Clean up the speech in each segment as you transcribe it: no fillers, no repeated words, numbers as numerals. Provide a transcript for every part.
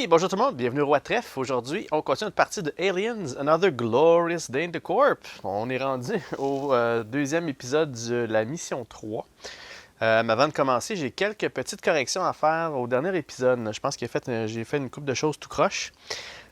Hey, bonjour tout le monde, bienvenue au Roi Trèfle. Aujourd'hui, on continue notre partie de Aliens, Another Glorious Day in the Corp. On est rendu au deuxième épisode de la mission 3. Mais avant de commencer, j'ai quelques petites corrections à faire au dernier épisode. Je pense que j'ai fait une couple de choses tout croche.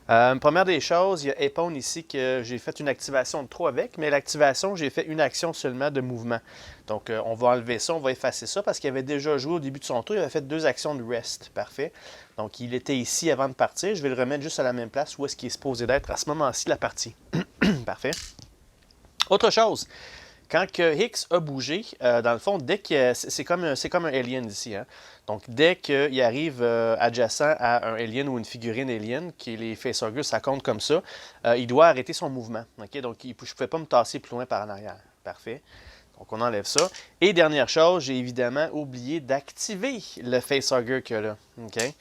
Première des choses, il y a Epone ici que j'ai fait une activation de 3 avec, mais l'activation, j'ai fait une action seulement de mouvement. Donc, on va enlever ça, on va effacer ça parce qu'il avait déjà joué au début de son tour, il avait fait 2 actions de rest. Parfait. Donc, il était ici avant de partir. Je vais le remettre juste à la même place où est-ce qu'il est supposé d'être à ce moment-ci de la partie. Parfait. Autre chose. Quand que Hicks a bougé, dans le fond, dès que c'est comme un alien ici. Hein? Donc, dès qu'il arrive adjacent à un alien ou une figurine alien, qui est les facehuggers, ça compte comme ça, il doit arrêter son mouvement. Okay? Donc, je ne pouvais pas me tasser plus loin par en arrière. Parfait. Donc, on enlève ça. Et dernière chose, j'ai évidemment oublié d'activer le facehugger qu'il y a là. Okay?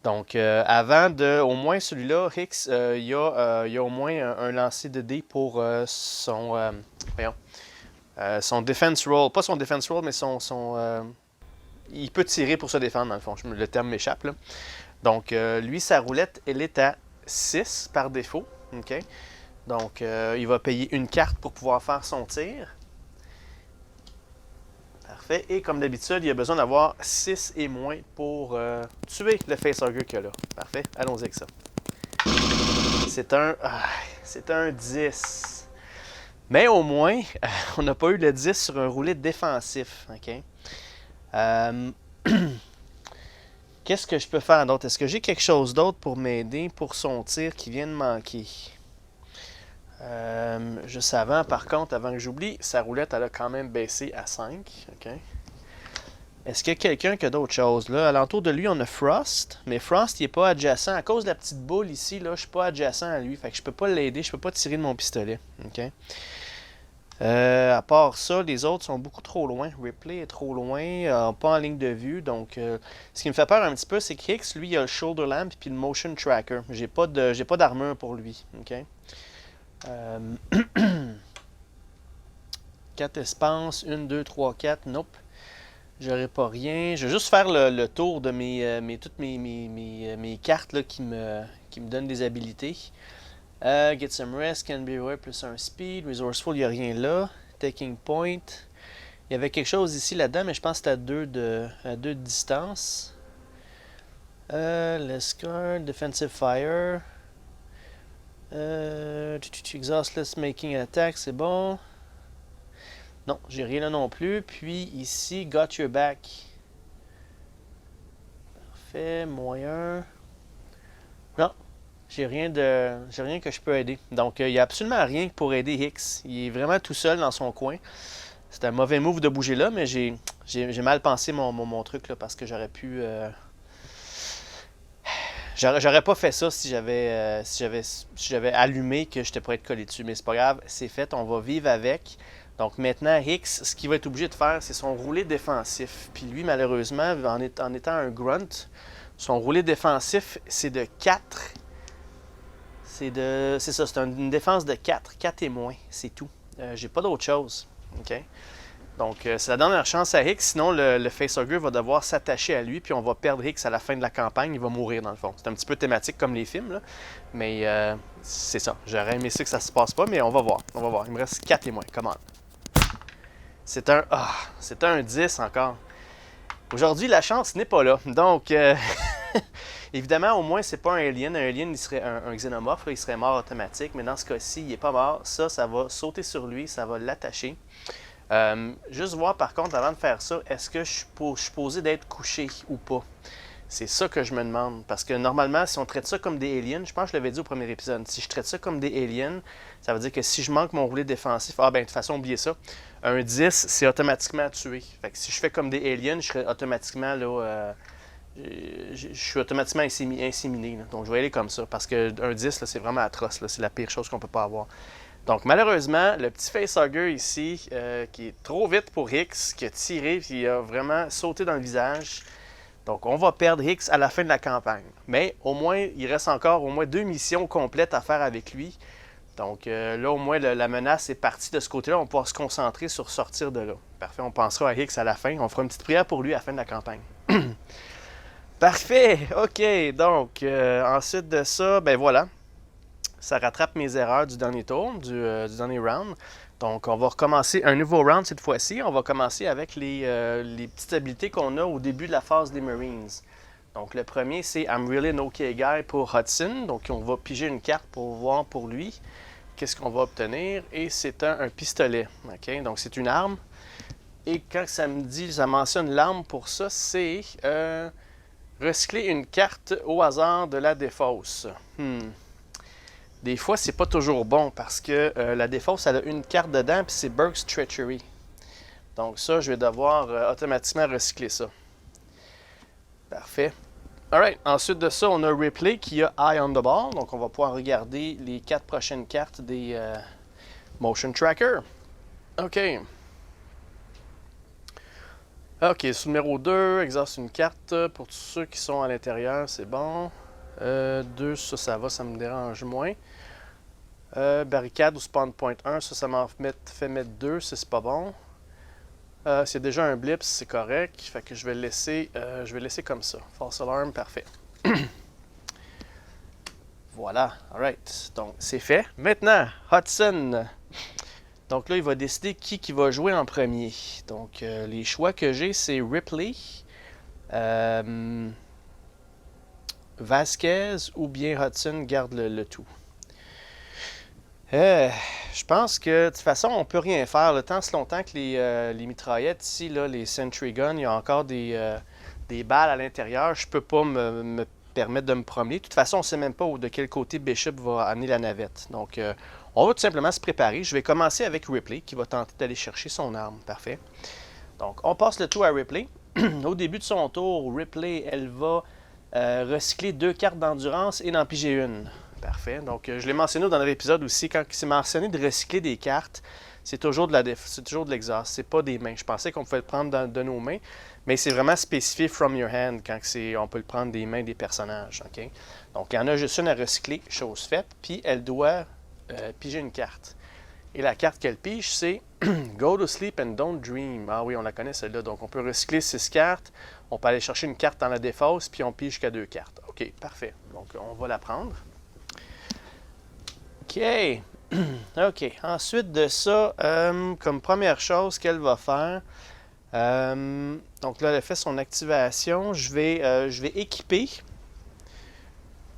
Donc, avant de, au moins celui-là, Hicks, il y a au moins un lancer de dés pour son defense roll. Pas son defense roll, mais il peut tirer pour se défendre, dans le fond. Le terme m'échappe, là. Donc, lui, sa roulette, elle est à 6 par défaut. Okay? Donc, il va payer une carte pour pouvoir faire son tir. Parfait. Et comme d'habitude, il a besoin d'avoir 6 et moins pour tuer le facehugger qu'il y a là. Parfait. Allons-y avec ça. C'est un 10. Mais au moins, on n'a pas eu le 10 sur un roulet défensif. Okay? Qu'est-ce que je peux faire d'autre? Est-ce que j'ai quelque chose d'autre pour m'aider pour son tir qui vient de manquer? Juste avant, par contre, avant que j'oublie, sa roulette, elle a quand même baissé à 5. Okay? Est-ce qu'il y a quelqu'un qui a d'autres choses? Là, alentour de lui, on a Frost. Mais Frost, il n'est pas adjacent. À cause de la petite boule ici, là, je ne suis pas adjacent à lui. Fait que je ne peux pas l'aider. Je ne peux pas tirer de mon pistolet. Okay? À part ça, les autres sont beaucoup trop loin. Ripley est trop loin, pas en ligne de vue. Donc, ce qui me fait peur un petit peu, c'est que Hicks, lui, il a le shoulder lamp et le motion tracker. J'ai pas d'armure pour lui. Okay? 4 espaces, 1, 2, 3, 4. Nope. J'aurais pas rien. Je vais juste faire le tour de toutes mes cartes là, qui me donnent des habilités. Get some rest, can be aware, plus un speed. Resourceful, il n'y a rien là. Taking point. Il y avait quelque chose ici là-dedans, mais je pense que c'est à 2 de distance. Less guard, defensive fire. Exhaustless making an attack, c'est bon. Non, j'ai rien là non plus. Puis ici, got your back. Parfait, moyen. Non, j'ai rien que je peux aider. Donc, il n'y a absolument rien pour aider Hicks. Il est vraiment tout seul dans son coin. C'est un mauvais move de bouger là, mais j'ai mal pensé mon truc là, parce que j'aurais pu. J'aurais pas fait ça si j'avais allumé que j'étais prêt à être collé dessus. Mais c'est pas grave, c'est fait, on va vivre avec. Donc maintenant, Hicks, ce qu'il va être obligé de faire, c'est son roulé défensif. Puis lui, malheureusement, en étant un grunt, son roulé défensif, c'est de 4. C'est ça, c'est une défense de 4. 4 et moins, c'est tout. J'ai pas d'autre chose. OK? Donc, c'est la dernière chance à Hicks. Sinon, le facehugger va devoir s'attacher à lui, puis on va perdre Hicks à la fin de la campagne. Il va mourir, dans le fond. C'est un petit peu thématique comme les films, là. Mais c'est ça. J'aurais aimé ça que ça se passe pas, mais on va voir. On va voir. Il me reste 4 et moins. Come on. C'est un 10 encore. Aujourd'hui, la chance n'est pas là. Donc, évidemment, au moins, c'est pas un alien. Un alien, il serait un xénomorphe. Là, il serait mort automatique. Mais dans ce cas-ci, il n'est pas mort. Ça va sauter sur lui. Ça va l'attacher. Juste voir, par contre, avant de faire ça, est-ce que je suis posé d'être couché ou pas? C'est ça que je me demande. Parce que normalement, si on traite ça comme des aliens, je pense que je l'avais dit au premier épisode, si je traite ça comme des aliens, ça veut dire que si je manque mon roulet défensif, de toute façon, oubliez ça. Un 10, c'est automatiquement tué. Fait que si je fais comme des aliens, je serais automatiquement là. Je suis automatiquement inséminé. Là. Donc je vais aller comme ça. Parce qu'un 10, là, c'est vraiment atroce. Là. C'est la pire chose qu'on peut pas avoir. Donc malheureusement, le petit facehugger ici, qui est trop vite pour Hicks, qui a tiré et il a vraiment sauté dans le visage. Donc, on va perdre Hicks à la fin de la campagne. Mais au moins, il reste encore au moins 2 missions complètes à faire avec lui. Donc là, au moins, la menace est partie de ce côté-là. On va pouvoir se concentrer sur sortir de là. Parfait, on pensera à Hicks à la fin. On fera une petite prière pour lui à la fin de la campagne. Parfait, ok. Donc, ensuite de ça, ben voilà, ça rattrape mes erreurs du dernier tour, du dernier round. Donc, on va recommencer un nouveau round cette fois-ci. On va commencer avec les petites habilités qu'on a au début de la phase des Marines. Donc, le premier, c'est I'm really an okay guy pour Hudson. Donc, on va piger une carte pour voir pour lui qu'est-ce qu'on va obtenir. Et c'est un pistolet. Ok, donc, c'est une arme. Et quand ça me dit, ça mentionne l'arme pour ça, c'est recycler une carte au hasard de la défausse. Des fois, c'est pas toujours bon parce que la défausse, elle a une carte dedans, puis c'est Burke's Treachery. Donc ça, je vais devoir automatiquement recycler ça. Parfait. Alright, ensuite de ça, on a Ripley qui a Eye on the Ball. Donc on va pouvoir regarder les 4 prochaines cartes des Motion Tracker. OK. OK, sous numéro 2, exerce une carte pour tous ceux qui sont à l'intérieur, c'est bon. 2, ça va, ça me dérange moins. Barricade ou spawn point 1, ça m'en fait mettre 2, c'est pas bon. S'il y a déjà un blip, c'est correct. Fait que je vais le laisser comme ça. False alarm, parfait. Voilà, alright. Donc, c'est fait. Maintenant, Hudson. Donc là, il va décider qui va jouer en premier. Donc, les choix que j'ai, c'est Ripley, Vasquez ou bien Hudson garde le tout. Je pense que de toute façon, on peut rien faire. Le temps, c'est longtemps que les mitraillettes ici, là, les Sentry Guns, il y a encore des balles à l'intérieur. Je peux pas me permettre de me promener. De toute façon, on ne sait même pas de quel côté Bishop va amener la navette. Donc, on va tout simplement se préparer. Je vais commencer avec Ripley, qui va tenter d'aller chercher son arme. Parfait. Donc, on passe le tour à Ripley. Au début de son tour, Ripley, elle va recycler 2 cartes d'endurance et d'en piger une. Parfait. Donc, je l'ai mentionné dans l'épisode aussi, quand c'est mentionné de recycler des cartes, c'est toujours de l'exhaust, c'est pas des mains. Je pensais qu'on pouvait le prendre de nos mains, mais c'est vraiment spécifié from your hand quand on peut le prendre des mains des personnages. Okay? Donc, il y en a juste une à recycler, chose faite, puis elle doit piger une carte. Et la carte qu'elle pige, c'est Go to sleep and don't dream. Ah oui, on la connaît celle-là. Donc, on peut recycler 6 cartes. On peut aller chercher une carte dans la défausse, puis on pige jusqu'à 2 cartes. OK, parfait. Donc, on va la prendre. OK. OK. Ensuite de ça, comme première chose qu'elle va faire, donc là, elle a fait son activation. Je vais équiper.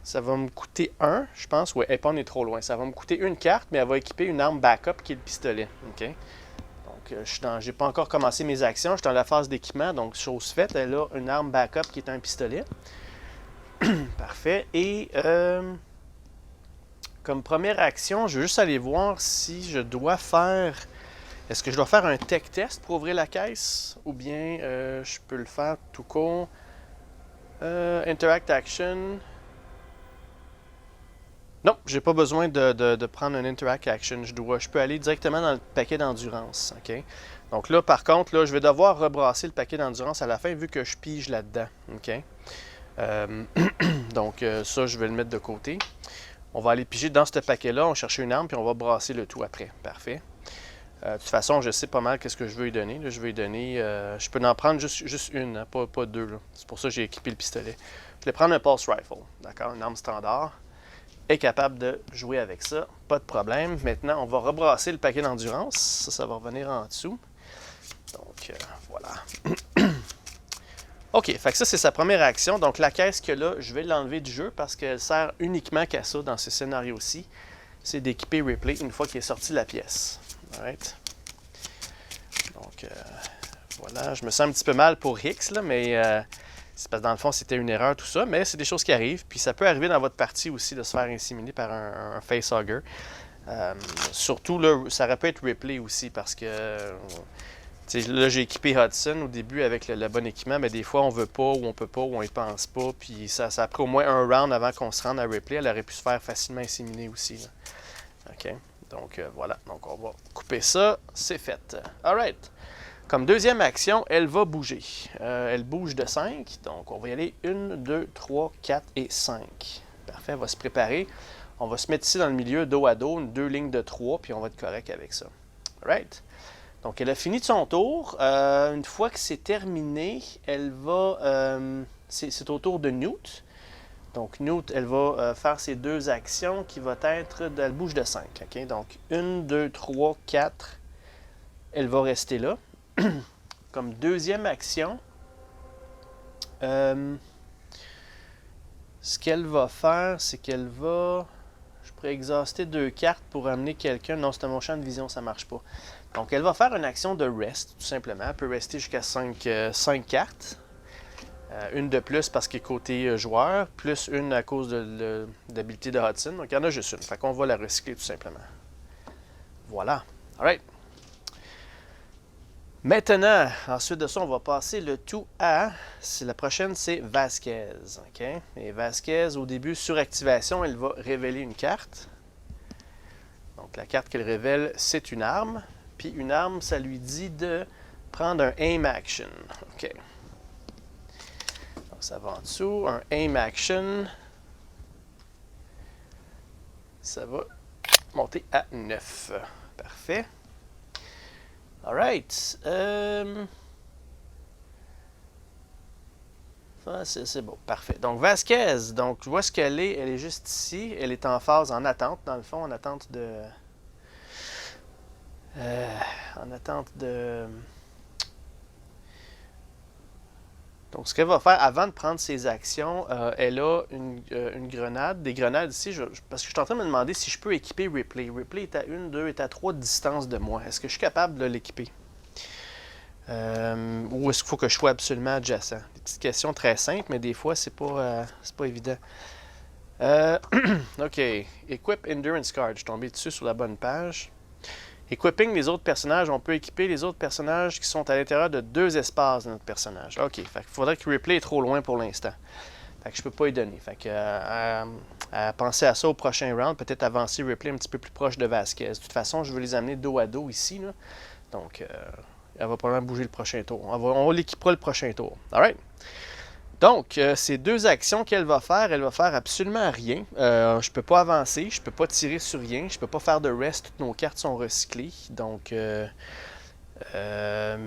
Ça va me coûter 1, je pense. Oui, elle est trop loin. Ça va me coûter une carte, mais elle va équiper une arme backup qui est le pistolet. OK. Donc, je n'ai pas encore commencé mes actions. Je suis dans la phase d'équipement. Donc, chose faite, elle a une arme backup qui est un pistolet. Parfait. Et comme première action, je veux juste aller voir si je dois faire... Est-ce que je dois faire un tech test pour ouvrir la caisse? Ou bien je peux le faire tout court. Interact action. Non, j'ai pas besoin de prendre un interact action. Je peux aller directement dans le paquet d'endurance. OK? Donc là, par contre, là, je vais devoir rebrasser le paquet d'endurance à la fin vu que je pige là-dedans. OK? Donc ça, je vais le mettre de côté. On va aller piger dans ce paquet-là, on va chercher une arme, puis on va brasser le tout après. Parfait. De toute façon, je sais pas mal qu'est-ce que je veux lui donner. Là, je vais lui donner... je peux en prendre juste une, hein, pas deux. C'est pour ça que j'ai équipé le pistolet. Je vais prendre un Pulse Rifle. D'accord? Une arme standard. Est capable de jouer avec ça. Pas de problème. Maintenant, on va rebrasser le paquet d'endurance. Ça va revenir en dessous. Donc, voilà. OK, fait que ça, c'est sa première action. Donc, la caisse que là, je vais l'enlever du jeu parce qu'elle sert uniquement qu'à ça dans ce scénario-ci. C'est d'équiper Ripley une fois qu'il est sorti de la pièce. Alright. Donc, voilà. Je me sens un petit peu mal pour Hicks, là, mais c'est parce que dans le fond, c'était une erreur, tout ça. Mais c'est des choses qui arrivent. Puis ça peut arriver dans votre partie aussi de se faire inséminer par un facehugger. Surtout, là, ça aurait pu être Ripley aussi parce que... là, j'ai équipé Hudson au début avec le bon équipement, mais des fois, on veut pas, ou on peut pas, ou on y pense pas. Puis ça a pris au moins un round avant qu'on se rende à Ripley. Elle aurait pu se faire facilement inséminer aussi. Là. OK. Donc, voilà. Donc, on va couper ça. C'est fait. Alright. Comme deuxième action, elle va bouger. Elle bouge de 5. Donc, on va y aller 1, 2, 3, 4 et 5. Parfait. Elle va se préparer. On va se mettre ici dans le milieu, dos à dos, 2 lignes de 3, puis on va être correct avec ça. Alright. Donc, elle a fini de son tour. Une fois que c'est terminé, elle va c'est au tour de Newt. Donc, Newt, elle va faire ses 2 actions qui vont être... Elle bouge de 5. Okay? Donc, 1, 2, 3, 4. Elle va rester là. Comme deuxième action, ce qu'elle va faire, c'est qu'elle va... Je pourrais exhauster 2 cartes pour amener quelqu'un. Non, c'est mon champ de vision, ça ne marche pas. Donc, elle va faire une action de rest, tout simplement. Elle peut rester jusqu'à 5 cartes. Une de plus parce qu'elle est côté joueur, plus une à cause de l'habilité de Hudson. Donc, il y en a juste une. Fait qu'on va la recycler tout simplement. Voilà. Alright. Maintenant, ensuite de ça, on va passer le tout à... La prochaine, c'est Vasquez. Okay? Et Vasquez, au début, sur activation, elle va révéler une carte. Donc, la carte qu'elle révèle, c'est une arme. Puis une arme, ça lui dit de prendre un aim action. OK. Donc, ça va en dessous. Un aim action. Ça va monter à 9. Parfait. Alright. C'est bon, parfait. Donc, Vasquez, donc, où est-ce qu'elle est? Elle est juste ici. Elle est en phase, en attente, dans le fond, en attente de... Donc, ce qu'elle va faire avant de prendre ses actions, elle a une grenade. Des grenades ici, parce que je suis en train de me demander si je peux équiper Ripley. Ripley est à 1, 2, est à 3 de distance de moi. Est-ce que je suis capable de l'équiper? Ou est-ce qu'il faut que je sois absolument adjacent? Des petites questions très simples, mais des fois, c'est pas évident. OK. Equip Endurance Card. Je suis tombé dessus sur la bonne page. Equipping les autres personnages, on peut équiper les autres personnages qui sont à l'intérieur de 2 espaces de notre personnage. OK, fait qu'il faudrait que Ripley est trop loin pour l'instant. Fait que je peux pas y donner. Fait que penser à ça au prochain round, peut-être avancer Ripley un petit peu plus proche de Vasquez. De toute façon, je veux les amener dos à dos ici. Là. Donc, elle va probablement bouger le prochain tour. On l'équipera le prochain tour. Alright? Donc, ces 2 actions qu'elle va faire, elle va faire absolument rien. Je ne peux pas avancer, je ne peux pas tirer sur rien, je ne peux pas faire de rest, toutes nos cartes sont recyclées. Donc, elle va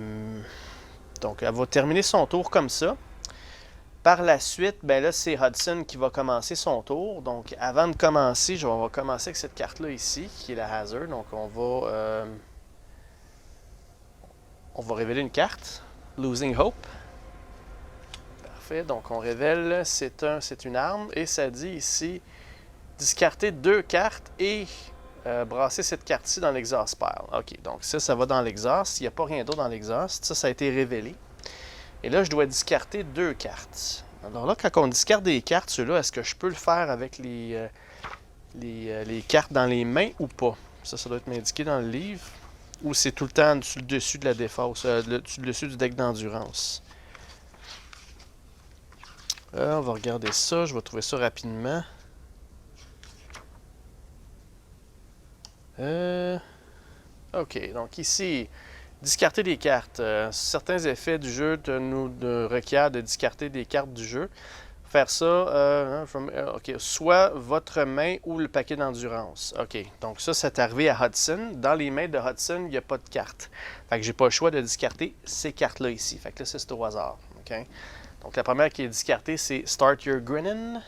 terminer son tour comme ça. Par la suite, ben là, c'est Hudson qui va commencer son tour. Donc, avant de commencer, on va commencer avec cette carte-là ici, qui est la Hazard. Donc, on va révéler une carte, Losing Hope. Donc, on révèle, c'est une arme, et ça dit ici, discarter 2 cartes et brasser cette carte-ci dans l'exhaust pile. OK, donc ça va dans l'exhaust. Il n'y a pas rien d'autre dans l'exhaust. Ça a été révélé. Et là, je dois discarter 2 cartes. Alors là, quand on discarte des cartes, ceux-là, est-ce que je peux le faire avec les cartes dans les mains ou pas? Ça doit être indiqué dans le livre. Ou c'est tout le temps sur le dessus de la défausse, sur le dessus du deck d'endurance. On va regarder ça, je vais trouver ça rapidement. OK, donc ici, discarter des cartes. Certains effets du jeu nous requièrent de discarter des cartes du jeu. Faire ça, OK, soit votre main ou le paquet d'endurance. OK, donc ça, c'est arrivé à Hudson. Dans les mains de Hudson, il n'y a pas de carte. Fait que j'ai pas le choix de discarter ces cartes-là ici. Fait que là, c'est au hasard. OK? Donc, la première qui est discartée, c'est Start Your Grinning.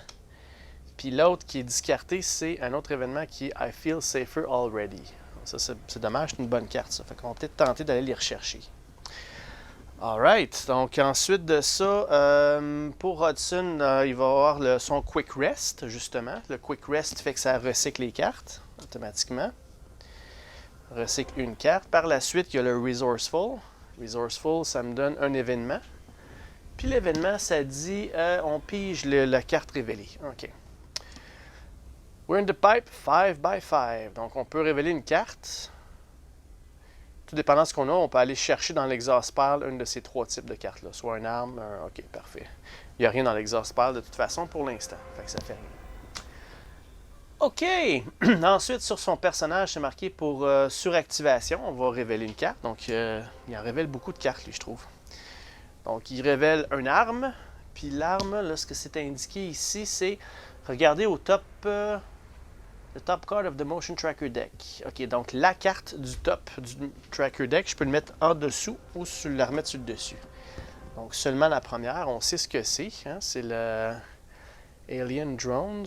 Puis l'autre qui est discartée, c'est un autre événement qui est I Feel Safer Already. Ça, c'est dommage, c'est une bonne carte, ça. Fait qu'on va peut-être tenter d'aller les rechercher. Alright. Donc, ensuite de ça, pour Hudson, il va avoir son Quick Rest, justement. Le Quick Rest fait que ça recycle les cartes automatiquement. Recycle une carte. Par la suite, il y a le Resourceful. Resourceful, ça me donne un événement. Puis l'événement, ça dit, on pige la carte révélée. OK. We're in the pipe 5 by 5. Donc, on peut révéler une carte. Tout dépendant de ce qu'on a, on peut aller chercher dans l'exhaust pile une de ces 3 types de cartes-là. Soit une arme, OK, parfait. Il n'y a rien dans l'exhaust pile de toute façon pour l'instant. Fait que ça fait rien. OK! Ensuite, sur son personnage, c'est marqué pour suractivation. On va révéler une carte. Donc, il en révèle beaucoup de cartes, lui, je trouve. Donc, il révèle une arme. Puis l'arme, là, ce que c'est indiqué ici, c'est, regardez au top, le top card of the motion tracker deck. OK, donc la carte du top du tracker deck, je peux le mettre en dessous ou la remettre sur le dessus. Donc, seulement la première, on sait ce que c'est. Hein? C'est le Alien Drones.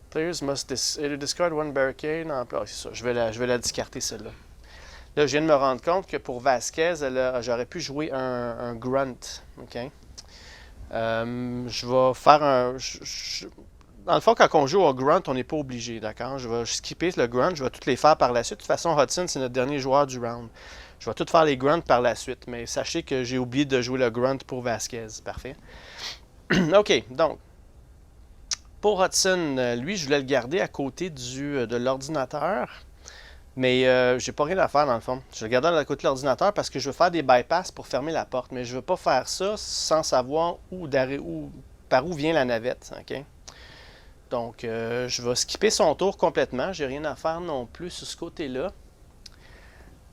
Players must discard one barricade. Non, c'est ça. Je vais la discarter, celle-là. Là, je viens de me rendre compte que pour Vasquez, j'aurais pu jouer un grunt. OK? Je vais faire un... Dans le fond, quand on joue au grunt, on n'est pas obligé, d'accord? Je vais skipper le grunt, je vais toutes les faire par la suite. De toute façon, Hudson, c'est notre dernier joueur du round. Je vais tout faire les grunts par la suite, mais sachez que j'ai oublié de jouer le grunt pour Vasquez. Parfait. OK, donc, pour Hudson, lui, je voulais le garder à côté de l'ordinateur, mais j'ai pas rien à faire dans le fond. Je vais le garder à côté de l'ordinateur parce que je veux faire des bypass pour fermer la porte, mais je veux pas faire ça sans savoir par où vient la navette, OK? Donc, je vais skipper son tour complètement. J'ai rien à faire non plus sur ce côté-là.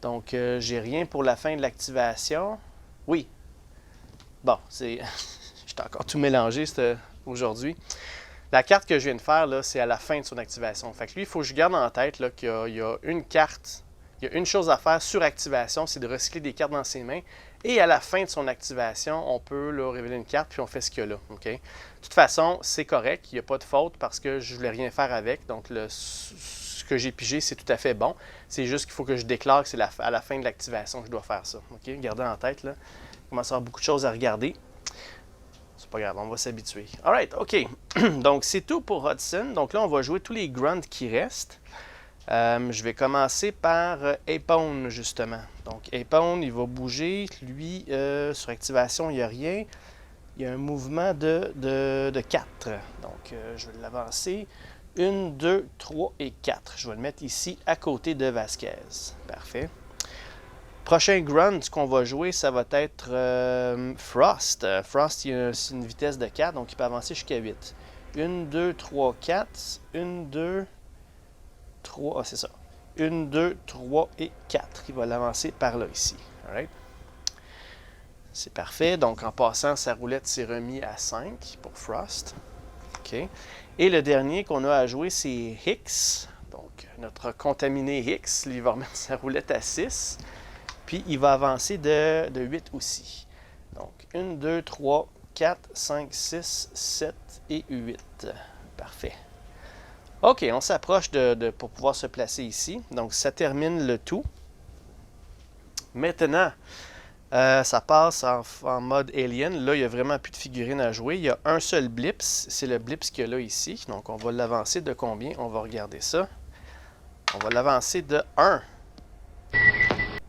Donc, j'ai rien pour la fin de l'activation. Oui. Bon, c'est... J'étais encore tout mélangé aujourd'hui. La carte que je viens de faire, là, c'est à la fin de son activation. Fait que lui, il faut que je garde en tête là, qu'il y a une carte, il y a une chose à faire sur activation, c'est de recycler des cartes dans ses mains. Et à la fin de son activation, on peut là, révéler une carte, puis on fait ce qu'il y a là. Okay? De toute façon, c'est correct, il n'y a pas de faute parce que je ne voulais rien faire avec. Donc, ce que j'ai pigé, c'est tout à fait bon. C'est juste qu'il faut que je déclare que c'est à la fin de l'activation que je dois faire ça. Okay? Gardez en tête, là. Il commence à avoir beaucoup de choses à regarder. C'est pas grave, on va s'habituer. Alright, OK. Donc, c'est tout pour Hudson. Donc là, on va jouer tous les grunts qui restent. Je vais commencer par Apone, justement. Donc, Apone, il va bouger. Lui, sur activation, il n'y a rien. Il y a un mouvement de 4. Donc, je vais l'avancer. 1, 2, 3 et 4. Je vais le mettre ici, à côté de Vasquez. Parfait. Prochain grunt qu'on va jouer, ça va être Frost. Frost, c'est une vitesse de 4, donc il peut avancer jusqu'à 8. 1, 2, 3, 4. 1, 2, 3. Ah, c'est ça. 1, 2, 3 et 4. Il va l'avancer par là, ici. Alright. C'est parfait. Donc, en passant, sa roulette s'est remis à 5 pour Frost. OK. Et le dernier qu'on a à jouer, c'est Hicks. Donc, notre contaminé Hicks, lui, il va remettre sa roulette à 6. Puis, il va avancer de 8 aussi. Donc, 1, 2, 3, 4, 5, 6, 7 et 8. Parfait. OK, on s'approche pour pouvoir se placer ici. Donc, ça termine le tout. Maintenant, ça passe en mode Alien. Là, il n'y a vraiment plus de figurines à jouer. Il y a un seul blips. C'est le blips qu'il y a là ici. Donc, on va l'avancer de combien? On va regarder ça. On va l'avancer de 1.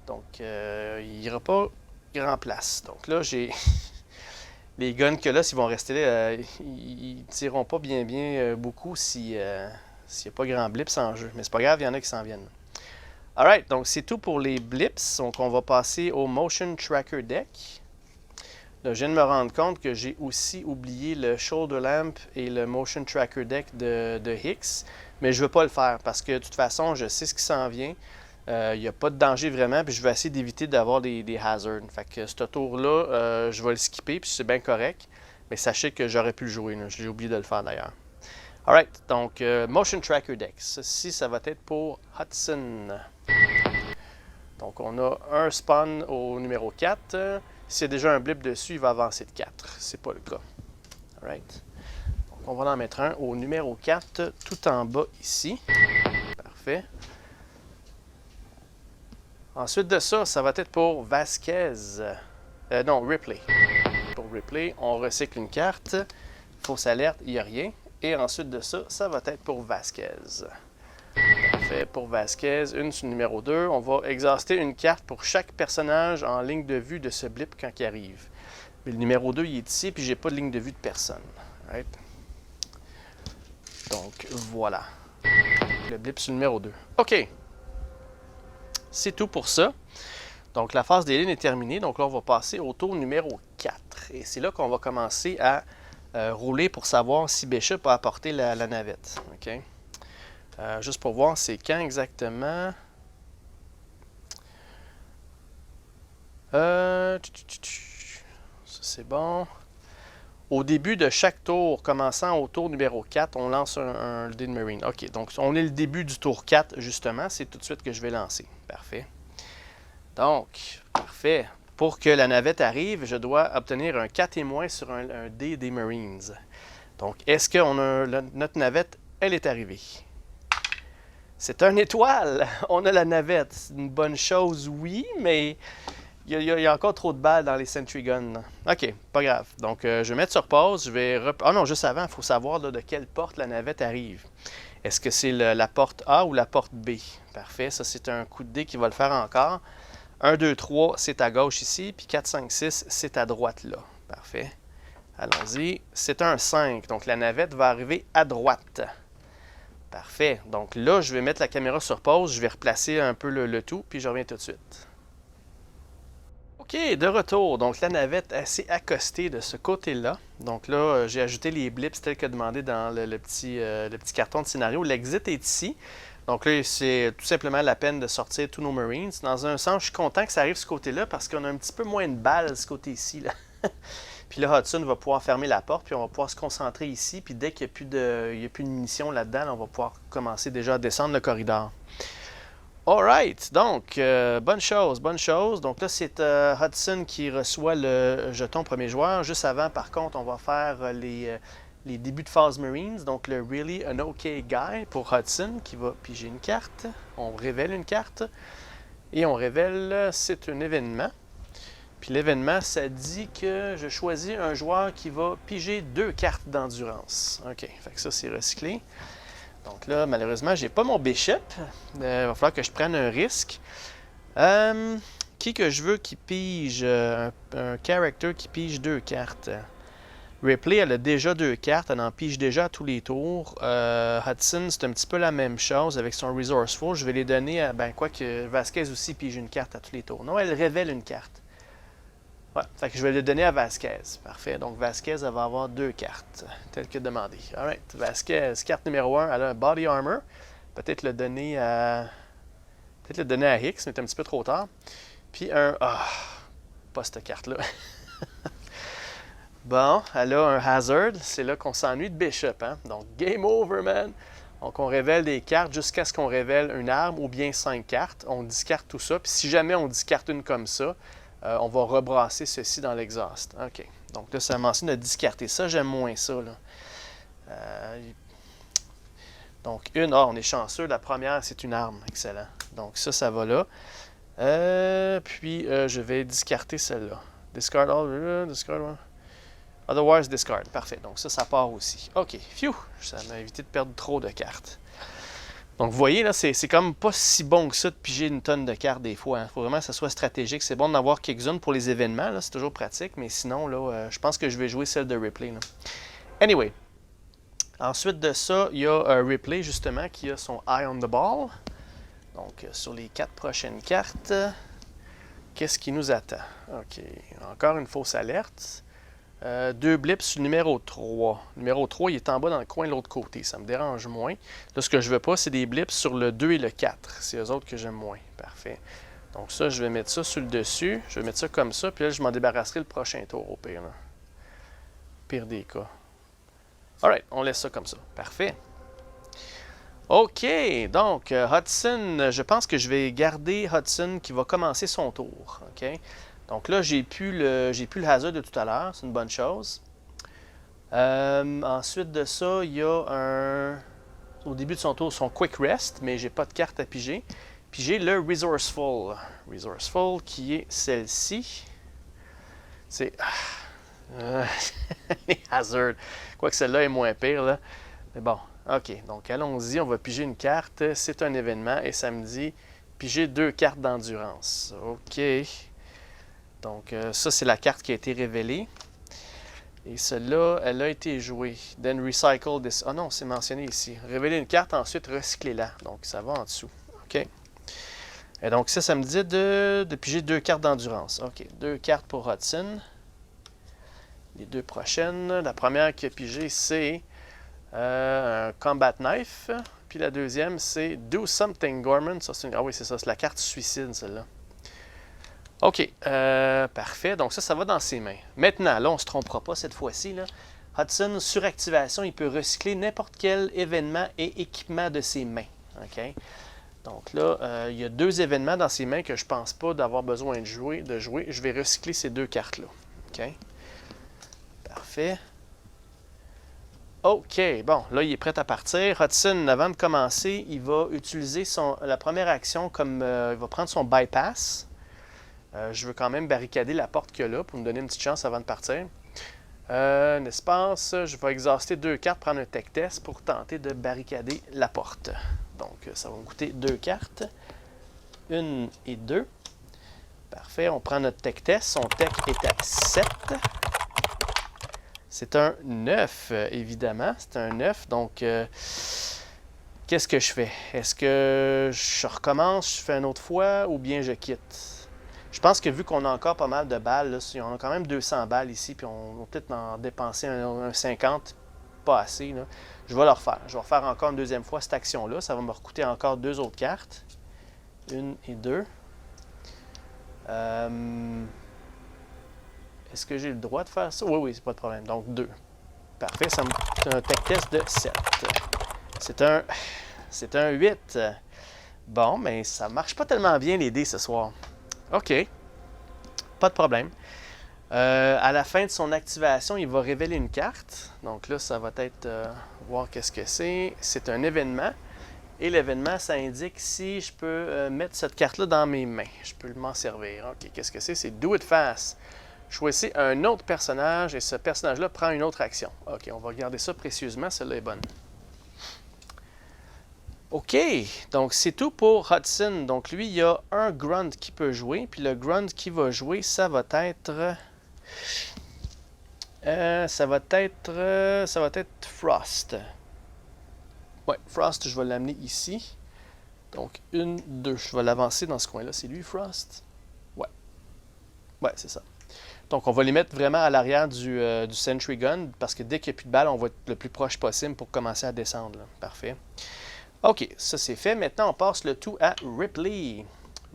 Donc, il n'ira pas grand place. Donc là, j'ai les guns que là, s'ils vont rester là, ils ne tireront pas bien beaucoup s'il n'y a pas grand blips en jeu. Mais c'est pas grave, il y en a qui s'en viennent. Alright, donc c'est tout pour les blips. Donc, on va passer au Motion Tracker Deck. Là, je viens de me rendre compte que j'ai aussi oublié le Shoulder Lamp et le Motion Tracker Deck de Hicks. Mais je ne veux pas le faire parce que de toute façon, je sais ce qui s'en vient. Il n'y a pas de danger vraiment, puis je vais essayer d'éviter d'avoir des hazards. Fait que ce tour-là, je vais le skipper, puis c'est bien correct. Mais sachez que j'aurais pu le jouer. J'ai oublié de le faire d'ailleurs. Alright, donc Motion Tracker Deck. Ceci, ça va être pour Hudson. Donc on a un spawn au numéro 4. S'il y a déjà un blip dessus, il va avancer de 4. C'est pas le cas. Alright. Donc on va en mettre un au numéro 4, tout en bas ici. Parfait. Ensuite de ça, ça va être pour Vasquez. Non, Ripley. Pour Ripley, on recycle une carte. Fausse alerte, il n'y a rien. Et ensuite de ça, ça va être pour Vasquez. Parfait. Pour Vasquez, une sur le numéro 2. On va exhauster une carte pour chaque personnage en ligne de vue de ce blip quand il arrive. Mais le numéro 2, il est ici, puis j'ai pas de ligne de vue de personne. Right? Donc, voilà. Le blip sur le numéro 2. OK. C'est tout pour ça. Donc, la phase des lignes est terminée. Donc là, on va passer au tour numéro 4. Et c'est là qu'on va commencer à rouler pour savoir si Bishop a apporté la navette. OK? Juste pour voir, c'est quand exactement? Ça, c'est bon. Au début de chaque tour, commençant au tour numéro 4, on lance un dé de Marine. OK, donc on est le début du tour 4, justement. C'est tout de suite que je vais lancer. Parfait. Donc, parfait. pour que la navette arrive, je dois obtenir un 4 et moins sur un dé des Marines. Donc, est-ce que notre navette, elle est arrivée? C'est une étoile! On a la navette. C'est une bonne chose, oui, mais il y a encore trop de balles dans les Sentry Guns. OK, pas grave. Donc, je vais mettre sur pause. Je vais Ah non, juste avant, il faut savoir là, de quelle porte la navette arrive. Est-ce que c'est la porte A ou la porte B? Parfait, ça c'est un coup de dé qui va le faire encore. 1, 2, 3, c'est à gauche ici, puis 4, 5, 6, c'est à droite là. Parfait. Allons-y. C'est un 5, donc la navette va arriver à droite. Parfait. Donc là, je vais mettre la caméra sur pause, je vais replacer un peu le tout, puis je reviens tout de suite. OK, de retour. Donc la navette s'est accostée de ce côté-là. Donc là, j'ai ajouté les blips tels que demandé dans le petit carton de scénario. L'exit est ici. Donc là, c'est tout simplement la peine de sortir tous nos Marines. Dans un sens, je suis content que ça arrive de ce côté-là parce qu'on a un petit peu moins de balles de ce côté-ci, là. Puis là, Hudson va pouvoir fermer la porte, puis on va pouvoir se concentrer ici. Puis dès qu'il n'y a plus de munitions là-dedans, on va pouvoir commencer déjà à descendre le corridor. Alright, donc, bonne chose. Donc là, c'est Hudson qui reçoit le jeton premier joueur. Juste avant, par contre, on va faire les débuts de phase Marines. Donc le Really an OK Guy pour Hudson qui va piger une carte. On révèle une carte. Et on révèle, c'est un événement. Puis l'événement, ça dit que je choisis un joueur qui va piger 2 cartes d'endurance. OK, fait que ça, c'est recyclé. Donc là, malheureusement, j'ai pas mon Bishop. Il va falloir que je prenne un risque. Qui que je veux qui pige un character qui pige 2 cartes? Ripley, elle a déjà 2 cartes. Elle en pige déjà à tous les tours. Hudson, c'est un petit peu la même chose avec son Resourceful. Je vais les donner à... Ben, quoi que Vasquez aussi pige une carte à tous les tours. Non, elle révèle une carte. Ouais, fait que je vais le donner à Vasquez. Parfait. Donc Vasquez, elle va avoir 2 cartes, telles que demandé. Alright. Vasquez, carte numéro 1, elle a un Body Armor. Peut-être le donner à Hicks, mais c'est un petit peu trop tard. Puis un... pas cette carte-là. Bon, elle a un Hazard. C'est là qu'on s'ennuie de Bishop. Hein? Donc, game over, man! Donc, on révèle des cartes jusqu'à ce qu'on révèle une arme ou bien 5 cartes. On discarte tout ça. Puis si jamais on discarte une comme ça, on va rebrasser ceci dans l'exhaust. OK. Donc là, ça mentionne de discarter. Ça, j'aime moins ça. Là. Donc, on est chanceux. La première, c'est une arme. Excellent. Donc ça va là. Puis, je vais discarter celle-là. Discard all. Discard all. Otherwise, discard. Parfait. Donc ça part aussi. OK. Phew! Ça m'a évité de perdre trop de cartes. Donc, vous voyez, là, c'est comme pas si bon que ça de piger une tonne de cartes des fois. Il faut vraiment que ça soit stratégique. C'est bon d'en avoir quelques-unes pour les événements. C'est toujours pratique. Mais sinon, là, je pense que je vais jouer celle de Ripley. Là. Anyway. Ensuite de ça, il y a Ripley, justement, qui a son Eye on the Ball. Donc, sur les 4 prochaines cartes, qu'est-ce qui nous attend? OK. Encore une fausse alerte. 2 blips sur le numéro 3. Le numéro 3, il est en bas dans le coin de l'autre côté. Ça me dérange moins. Là, ce que je veux pas, c'est des blips sur le 2 et le 4. C'est eux autres que j'aime moins. Parfait. Donc ça, je vais mettre ça sur le dessus. Je vais mettre ça comme ça. Puis là, je m'en débarrasserai le prochain tour au pire. Là. Pire des cas. Alright, on laisse ça comme ça. Parfait. OK, donc Hudson, je pense que je vais garder Hudson qui va commencer son tour. OK? Donc là, j'ai plus le hazard de tout à l'heure, c'est une bonne chose. Ensuite de ça, il y a au début de son tour, son Quick Rest, mais j'ai pas de carte à piger. Puis j'ai le Resourceful. Resourceful qui est celle-ci. C'est... les hazards. Quoique celle-là est moins pire, là. Mais bon, OK. Donc allons-y, on va piger une carte. C'est un événement et ça me dit piger 2 cartes d'endurance. OK. Donc, ça, c'est la carte qui a été révélée. Et celle-là, elle a été jouée. Then recycle this. Ah non, c'est mentionné ici. Révéler une carte, ensuite recycler-la. Donc, ça va en dessous. OK. Et donc, ça me dit de piger 2 cartes d'endurance. OK. 2 cartes pour Hudson. Les 2 prochaines. La première qui a pigé, c'est un Combat Knife. Puis la deuxième, c'est Do Something, Gorman. Ça, ah oui, c'est ça. C'est la carte suicide, celle-là. OK, parfait. Donc ça va dans ses mains. Maintenant, là, on ne se trompera pas cette fois-ci. Hudson, sur activation, il peut recycler n'importe quel événement et équipement de ses mains. OK? Donc là, il y a 2 événements dans ses mains que je pense pas d'avoir besoin de jouer. Je vais recycler ces 2 cartes-là. OK. Parfait. OK, bon, là, il est prêt à partir. Hudson, avant de commencer, il va utiliser la première action comme... il va prendre son bypass. Je veux quand même barricader la porte qu'il y a là pour me donner une petite chance avant de partir. Un espace, je vais exhauster 2 cartes, prendre un tech test pour tenter de barricader la porte. Donc, ça va me coûter 2 cartes. 1 et 2. Parfait, on prend notre tech test. Son tech est à 7. C'est un 9, évidemment. C'est un 9, donc qu'est-ce que je fais? Est-ce que je recommence, je fais une autre fois, ou bien je quitte? Je pense que vu qu'on a encore pas mal de balles, là, on a quand même 200 balles ici, puis on va peut-être en dépenser un 50, pas assez, là. Je vais le refaire. Je vais refaire encore une deuxième fois cette action-là. Ça va me recoûter encore 2 autres cartes. 1 et 2. Est-ce que j'ai le droit de faire ça? Oui, oui, c'est pas de problème. Donc 2. Parfait, ça me coûte un tech test de 7. C'est un 8. Bon, mais ça marche pas tellement bien les dés ce soir. OK. Pas de problème. À la fin de son activation, il va révéler une carte. Donc là, ça va être... voir qu'est-ce que c'est. C'est un événement. Et l'événement, ça indique si je peux mettre cette carte-là dans mes mains. Je peux m'en servir. OK, qu'est-ce que c'est? C'est Do It Fast. Choisissez un autre personnage et ce personnage-là prend une autre action. OK, on va regarder ça précieusement. Celle-là est bonne. OK, donc c'est tout pour Hudson. Donc lui, il y a un Grunt qui peut jouer. Puis le Grunt qui va jouer, ça va être... ça va être Frost. Ouais, Frost, je vais l'amener ici. Donc 1, 2. Je vais l'avancer dans ce coin-là. C'est lui, Frost? Ouais. Ouais, c'est ça. Donc, on va les mettre vraiment à l'arrière du Sentry Gun, parce que dès qu'il n'y a plus de balles, on va être le plus proche possible pour commencer à descendre. Là. Parfait. OK, ça c'est fait. Maintenant, on passe le tout à Ripley.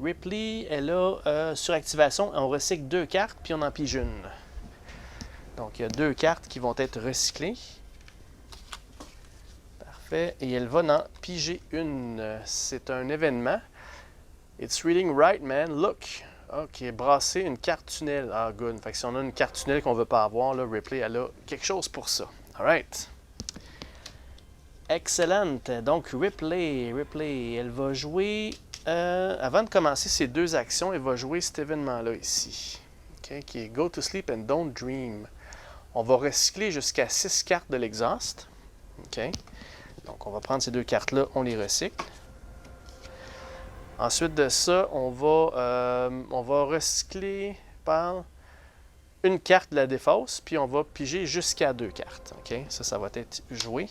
Ripley, elle a sur activation, on recycle 2 cartes, puis on en pige une. Donc, il y a 2 cartes qui vont être recyclées. Parfait. Et elle va en piger une. C'est un événement. It's reading right, man. Look. OK, brasser une carte tunnel. Ah, good. Fait que si on a une carte tunnel qu'on ne veut pas avoir, là, Ripley, elle a quelque chose pour ça. All right. Excellent. Donc, Ripley, elle va jouer... avant de commencer ses 2 actions, elle va jouer cet événement-là ici. OK, qui est Go to sleep and don't dream. On va recycler jusqu'à 6 cartes de l'exhaust. OK. Donc, on va prendre ces 2 cartes-là, on les recycle. Ensuite de ça, on va recycler par une carte de la défausse, puis on va piger jusqu'à 2 cartes. OK? Ça va être joué.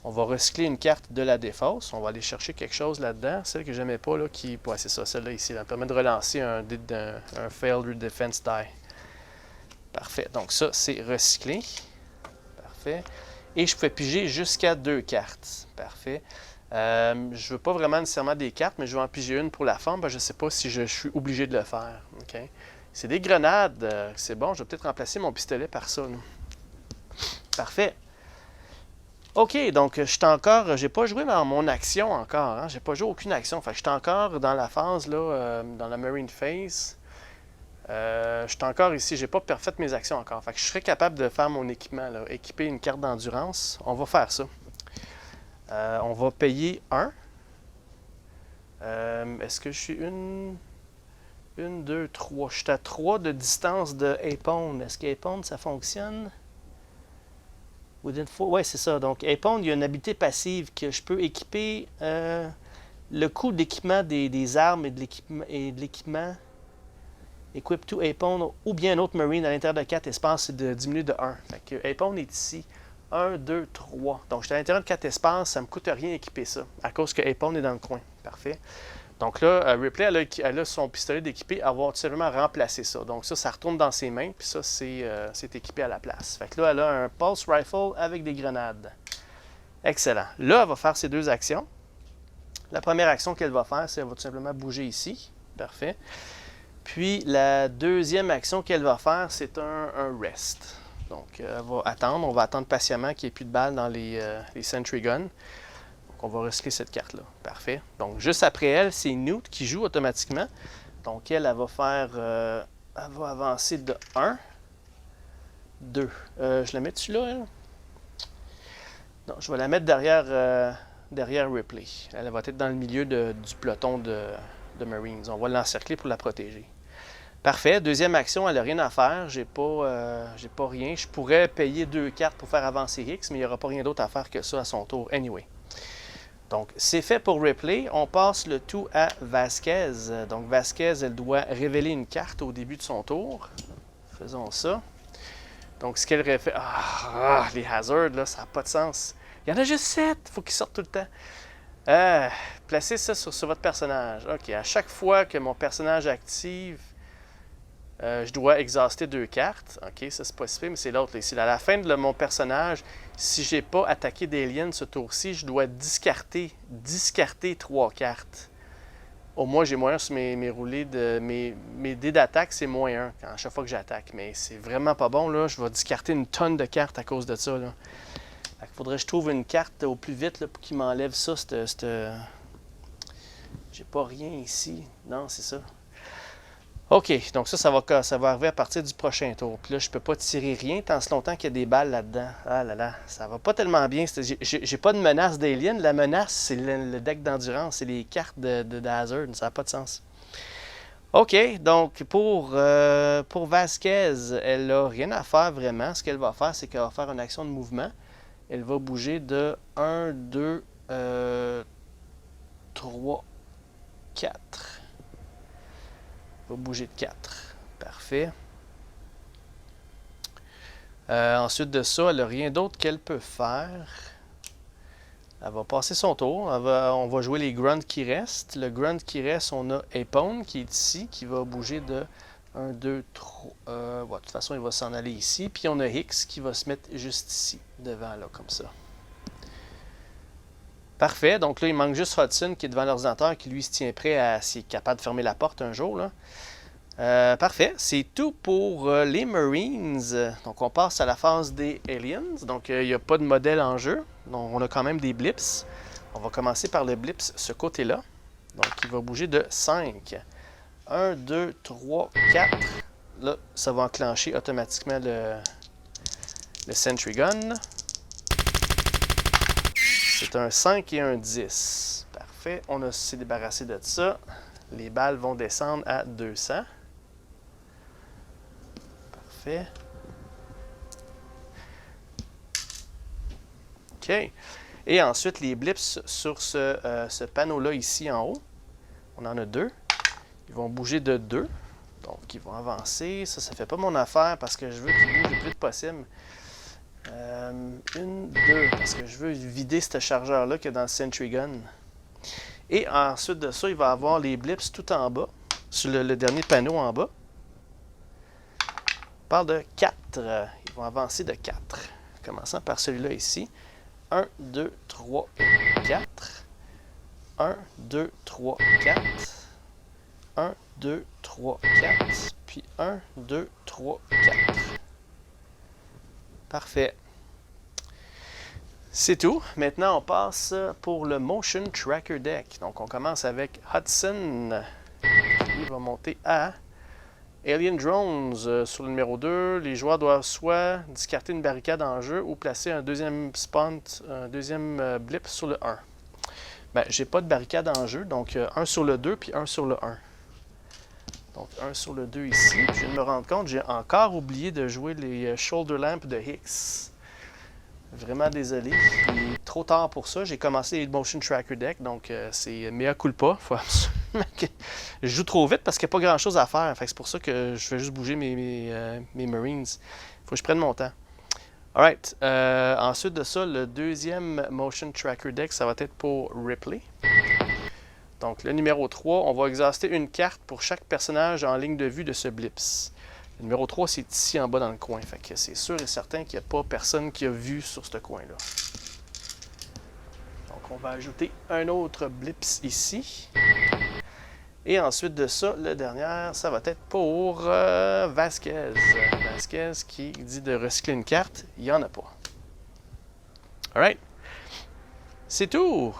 On va recycler une carte de la défausse. On va aller chercher quelque chose là-dedans. Celle que j'aimais pas, là, qui... Ouais, c'est ça, celle-là ici. Elle permet de relancer un Failed Defense Die. Parfait. Donc ça, c'est recyclé. Parfait. Et je fais piger jusqu'à 2 cartes. Parfait. Je ne veux pas vraiment nécessairement des cartes, mais je vais en piger une pour la forme. Je ne sais pas si je suis obligé de le faire. Okay? C'est des grenades. C'est bon, je vais peut-être remplacer mon pistolet par ça. Là. Parfait. OK, donc j'ai pas joué dans mon action encore. Hein? J'ai pas joué aucune action. Fait que je suis encore dans la phase, là, dans la Marine Phase. Je suis encore ici. J'ai pas fait mes actions encore. Fait que je serais capable de faire mon équipement, là, équiper une carte d'endurance. On va faire ça. On va payer 1. Est-ce que je suis 1, 2, 3? Je suis à 3 de distance de Apone. Est-ce qu'Apone, ça fonctionne? Oui, c'est ça. Donc, Apone, il y a une habilité passive que je peux équiper. Le coût d'équipement des armes et de l'équipement Equip to Apone ou bien un autre Marine à l'intérieur de 4 espaces, c'est de diminuer de 1. Fait que Apone est ici. 1, 2, 3. Donc, je suis à l'intérieur de 4 espaces, ça ne me coûte rien équiper ça, à cause que Apone est dans le coin. Parfait. Donc là, Ripley, elle a son pistolet d'équipé, elle va tout simplement remplacer ça. Donc ça retourne dans ses mains, puis ça, c'est équipé à la place. Fait que là, elle a un Pulse Rifle avec des grenades. Excellent. Là, elle va faire ses 2 actions. La première action qu'elle va faire, c'est qu'elle va tout simplement bouger ici. Parfait. Puis, la deuxième action qu'elle va faire, c'est un rest. Donc, elle va attendre. On va attendre patiemment qu'il n'y ait plus de balles dans les Sentry Guns. Donc, Donc, on va recycler cette carte-là. Parfait. Donc, juste après elle, c'est Newt qui joue automatiquement. Donc, elle va faire... elle va avancer de 1, 2. Je la mets dessus là, elle? Non, je vais la mettre derrière Ripley. Elle va être dans le milieu du peloton de Marines. On va l'encercler pour la protéger. Parfait. Deuxième action, elle n'a rien à faire. J'ai pas rien. Je pourrais payer 2 cartes pour faire avancer Hicks, mais il n'y aura pas rien d'autre à faire que ça à son tour anyway. Donc, c'est fait pour Ripley. On passe le tout à Vasquez. Donc, Vasquez, elle doit révéler une carte au début de son tour. Faisons ça. Donc, ce qu'elle fait... les hazards, là, ça n'a pas de sens. Il y en a juste 7. Il faut qu'ils sortent tout le temps. Placez ça sur votre personnage. OK. À chaque fois que mon personnage active, je dois exhauster 2 cartes. OK, ça c'est pas si pire, mais c'est l'autre ici. À la fin de mon personnage, si j'ai pas attaqué d'alien ce tour-ci, je dois discarter 3 cartes. Au moins, j'ai moins 1 sur mes roulés de. Mes dés d'attaque, c'est moins 1 à chaque fois que j'attaque. Mais c'est vraiment pas bon, là. Je vais discarter une tonne de cartes à cause de ça, là. Il faudrait que je trouve une carte au plus vite là, pour qu'il m'enlève ça. J'ai pas rien ici. Non, c'est ça. OK, donc ça va arriver à partir du prochain tour. Puis là, je peux pas tirer rien tant longtemps qu'il y a des balles là-dedans. Ah là là, ça va pas tellement bien. J'ai pas de menace d'alien. La menace, c'est le deck d'endurance. C'est les cartes de Hazard. Ça n'a pas de sens. OK, donc pour Vasquez, elle n'a rien à faire vraiment. Ce qu'elle va faire, c'est qu'elle va faire une action de mouvement. Elle va bouger de 1, 2, 3, 4. Elle va bouger de 4. Parfait. Ensuite de ça, elle n'a rien d'autre qu'elle peut faire. Elle va passer son tour. On va jouer les grunts qui restent. Le grunt qui reste, on a Apone qui est ici, qui va bouger de 1, 2, 3. De toute façon, il va s'en aller ici. Puis on a Hicks qui va se mettre juste ici, devant, là, comme ça. Parfait. Donc là, il manque juste Hudson qui est devant l'ordinateur, qui lui se tient prêt à s'il est capable de fermer la porte un jour, là. Parfait. C'est tout pour les Marines. Donc on passe à la phase des Aliens. Donc il n'y a pas de modèle en jeu. Donc on a quand même des blips. On va commencer par le blips ce côté-là. Donc il va bouger de 5. 1, 2, 3, 4. Là, ça va enclencher automatiquement le Sentry Gun. C'est un 5 et un 10. Parfait. On s'est débarrassé de ça. Les balles vont descendre à 200. Parfait. OK. Et ensuite, les blips sur ce panneau-là ici en haut. On en a 2. Ils vont bouger de 2. Donc, ils vont avancer. Ça ne fait pas mon affaire parce que je veux qu'ils bougent le plus vite possible. 1, 2, parce que je veux vider ce chargeur-là qu'il y a dans le Sentry Gun. Et ensuite de ça, il va avoir les blips tout en bas, sur le dernier panneau en bas. On parle de 4. Ils vont avancer de 4. Commençant par celui-là ici. 1, 2, 3, 4. 1, 2, 3, 4. 1, 2, 3, 4. Puis 1, 2, 3, 4. Parfait. C'est tout. Maintenant, on passe pour le Motion Tracker Deck. Donc, on commence avec Hudson. Il va monter à Alien Drones sur le numéro 2. Les joueurs doivent soit discarter une barricade en jeu ou placer un deuxième blip sur le 1. Ben, j'ai pas de barricade en jeu, donc un sur le 2 puis un sur le 1. Donc, un sur le 2 ici. Puis, je viens de me rendre compte, j'ai encore oublié de jouer les Shoulder Lamp de Hicks. Vraiment désolé. Il est trop tard pour ça. J'ai commencé les Motion Tracker Deck, donc c'est mea culpa. Faut absolument que je joue trop vite parce qu'il n'y a pas grand-chose à faire. C'est pour ça que je fais juste bouger mes Marines. Il faut que je prenne mon temps. Alright. Ensuite de ça, le deuxième Motion Tracker Deck, ça va être pour Ripley. Donc, le numéro 3, on va exhauster une carte pour chaque personnage en ligne de vue de ce blips. Le numéro 3, c'est ici en bas dans le coin. Fait que c'est sûr et certain qu'il n'y a pas personne qui a vu sur ce coin-là. Donc, on va ajouter un autre blips ici. Et ensuite de ça, le dernier, ça va être pour Vasquez. Vasquez qui dit de recycler une carte. Il n'y en a pas. Alright. C'est tout.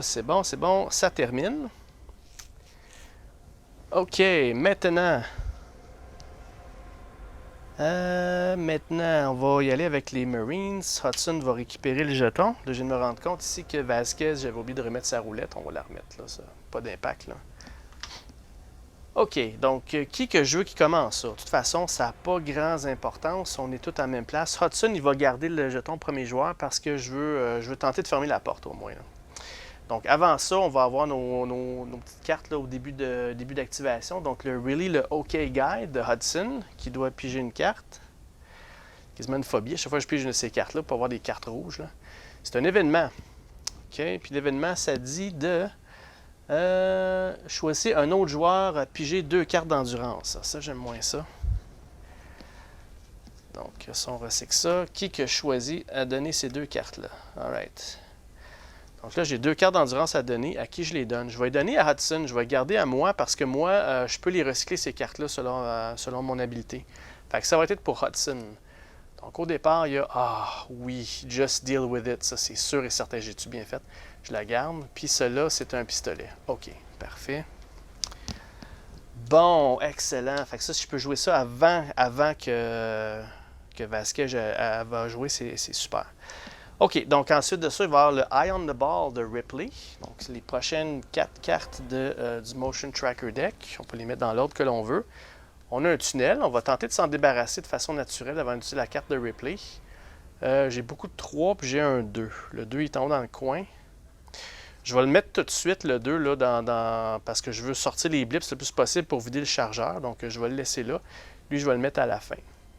C'est bon, c'est bon. Ça termine. OK, maintenant. Maintenant, on va y aller avec les Marines. Hudson va récupérer le jeton. Là, je viens de me rendre compte ici que Vasquez, j'avais oublié de remettre sa roulette. On va la remettre, là, ça. Pas d'impact, là. OK, donc qui que je veux qui commence ça? De toute façon, ça n'a pas grand importance. On est tous à la même place. Hudson, il va garder le jeton premier joueur parce que je veux tenter de fermer la porte au moins, là. Donc avant ça, on va avoir nos petites cartes là, au début d'activation. Donc le Really, le OK Guide de Hudson, qui doit piger une carte. Quasiment une phobie. À chaque fois que je pige une de ces cartes-là pour avoir des cartes rouges. C'est un événement. OK, puis l'événement, ça dit de choisir un autre joueur à piger 2 cartes d'endurance. Ça, j'aime moins ça. Donc, si on recycle ça, qui que je choisis à donner ces 2 cartes-là? Alright. Donc là, j'ai 2 cartes d'endurance à donner. À qui je les donne? Je vais les donner à Hudson. Je vais les garder à moi parce que moi, je peux les recycler, ces cartes-là, selon mon habileté. Fait que ça va être pour Hudson. Donc au départ, il y a ah oui, just deal with it. Ça, c'est sûr et certain. J'ai-tu bien fait? Je la garde. Puis cela, c'est un pistolet. OK, parfait. Bon, excellent. Fait que ça, si je peux jouer ça avant que Vasquez va jouer, c'est super. OK, donc ensuite de ça, il va y avoir le Eye on the Ball de Ripley. Donc, c'est les prochaines 4 cartes du Motion Tracker Deck. On peut les mettre dans l'ordre que l'on veut. On a un tunnel. On va tenter de s'en débarrasser de façon naturelle avant d'utiliser la carte de Ripley. J'ai beaucoup de 3, puis j'ai un 2. Le 2, il tombe dans le coin. Je vais le mettre tout de suite, le 2, là, parce que je veux sortir les blips le plus possible pour vider le chargeur. Donc, je vais le laisser là. Lui, je vais le mettre à la fin.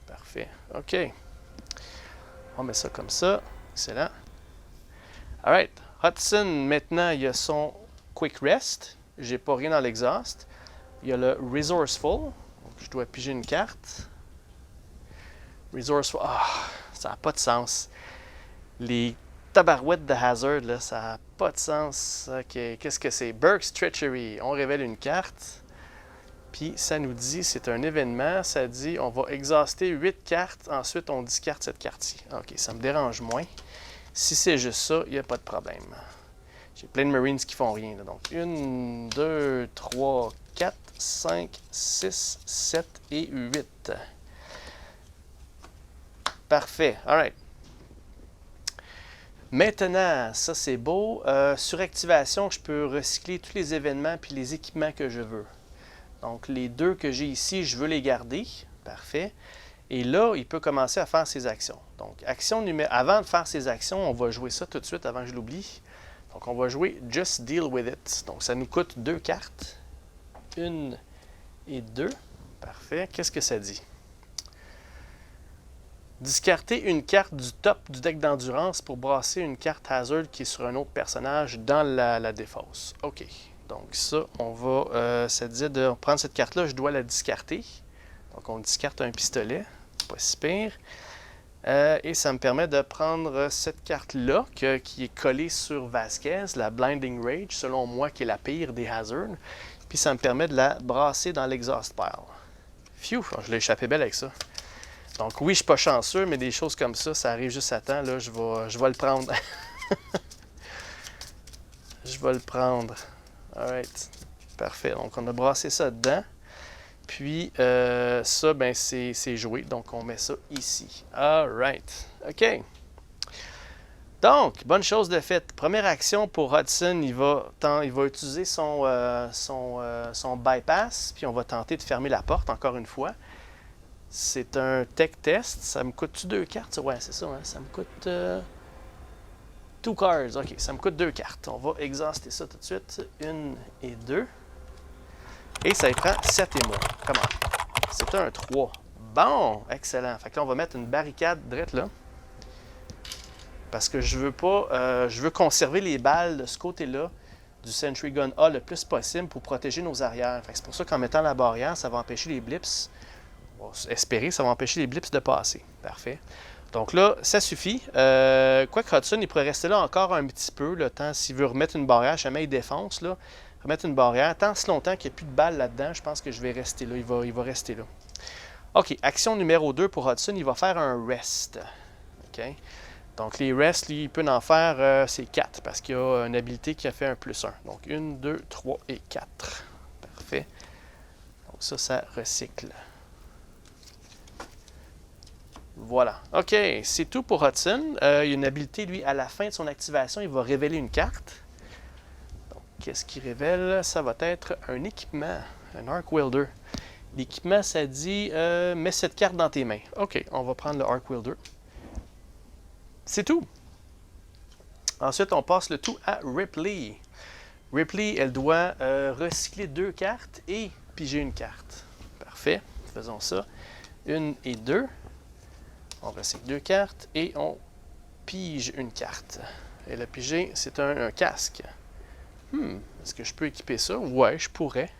Parfait. OK. On met ça comme ça. Excellent. Alright. Hudson, maintenant, il y a son Quick Rest. J'ai pas rien dans l'exhaust. Il y a le Resourceful. Donc, je dois piger une carte. Resourceful. Ah, ça n'a pas de sens. Les tabarouettes de Hazard, là, ça n'a pas de sens. OK. Qu'est-ce que c'est? Burke's Treachery. On révèle une carte. Puis, ça nous dit, c'est un événement. Ça dit, on va exhauster 8 cartes. Ensuite, on discarte cette carte-ci. OK, ça me dérange moins. Si c'est juste ça, il n'y a pas de problème. J'ai plein de Marines qui font rien. Là. Donc, 1, 2, 3, 4, 5, 6, 7 et 8. Parfait. All right. Maintenant, ça c'est beau. Sur activation, je peux recycler tous les événements puis les équipements que je veux. Donc, les 2 que j'ai ici, je veux les garder. Parfait. Et là, il peut commencer à faire ses actions. Donc, avant de faire ses actions, on va jouer ça tout de suite avant que je l'oublie. Donc, on va jouer Just Deal With It. Donc, ça nous coûte 2 cartes. 1 et 2. Parfait. Qu'est-ce que ça dit? Discarter une carte du top du deck d'endurance pour brasser une carte Hazard qui est sur un autre personnage dans la défausse. OK. Donc, ça, on va... ça disait de prendre cette carte-là, je dois la discarter. Donc, on discarte un pistolet. Pas si pire. Et ça me permet de prendre cette carte-là qui est collée sur Vasquez, la Blinding Rage, selon moi, qui est la pire des Hazards. Puis ça me permet de la brasser dans l'exhaust pile. Phew, je l'ai échappé belle avec ça. Donc oui, je ne suis pas chanceux, mais des choses comme ça, ça arrive juste à temps. Là, je vais le prendre. Je vais le prendre. Alright. Parfait. Donc on a brassé ça dedans. Puis, ça, ben, c'est joué. Donc, on met ça ici. All right. OK. Donc, bonne chose de faite. Première action pour Hudson, il va utiliser son bypass. Puis, on va tenter de fermer la porte, encore une fois. C'est un tech test. Ça me coûte-tu 2 cartes? Ouais, c'est ça. Hein? Ça me coûte 2 cards. OK, ça me coûte 2 cartes. On va exhauster ça tout de suite. 1 et 2. Et ça y prend 7 et moins. Comment? C'est un 3. Bon, excellent. Fait que là, on va mettre une barricade drette là. Parce que je veux pas. Je veux conserver les balles de ce côté-là du Sentry Gun A le plus possible pour protéger nos arrières. Fait que c'est pour ça qu'en mettant la barrière, ça va empêcher les blips. On va espérer, ça va empêcher les blips de passer. Parfait. Donc là, ça suffit. Quoique Hudson, il pourrait rester là encore un petit peu, le temps, s'il veut remettre une barrière, jamais il défonce, là. Remettre une barrière. Tant si longtemps qu'il n'y a plus de balles là-dedans, je pense que je vais rester là. Il va rester là. OK, action numéro 2 pour Hudson, il va faire un rest. OK. Donc les restes, lui, il peut en faire c'est 4 parce qu'il y a une habilité qui a fait un +1. Donc 1, 2, 3 et 4. Parfait. Donc ça recycle. Voilà. OK, c'est tout pour Hudson. Il y a une habilité, lui, à la fin de son activation, il va révéler une carte. Donc, qu'est-ce qu'il révèle? Ça va être un équipement, un Arc Wielder. L'équipement, ça dit mets cette carte dans tes mains. OK, on va prendre le Arc Wielder. C'est tout. Ensuite, on passe le tout à Ripley. Ripley, elle doit recycler 2 cartes et piger une carte. Parfait. Faisons ça. 1 et 2. On recycle 2 cartes et on pige une carte. Elle a pigé, c'est un casque. Est-ce que je peux équiper ça? Ouais, je pourrais.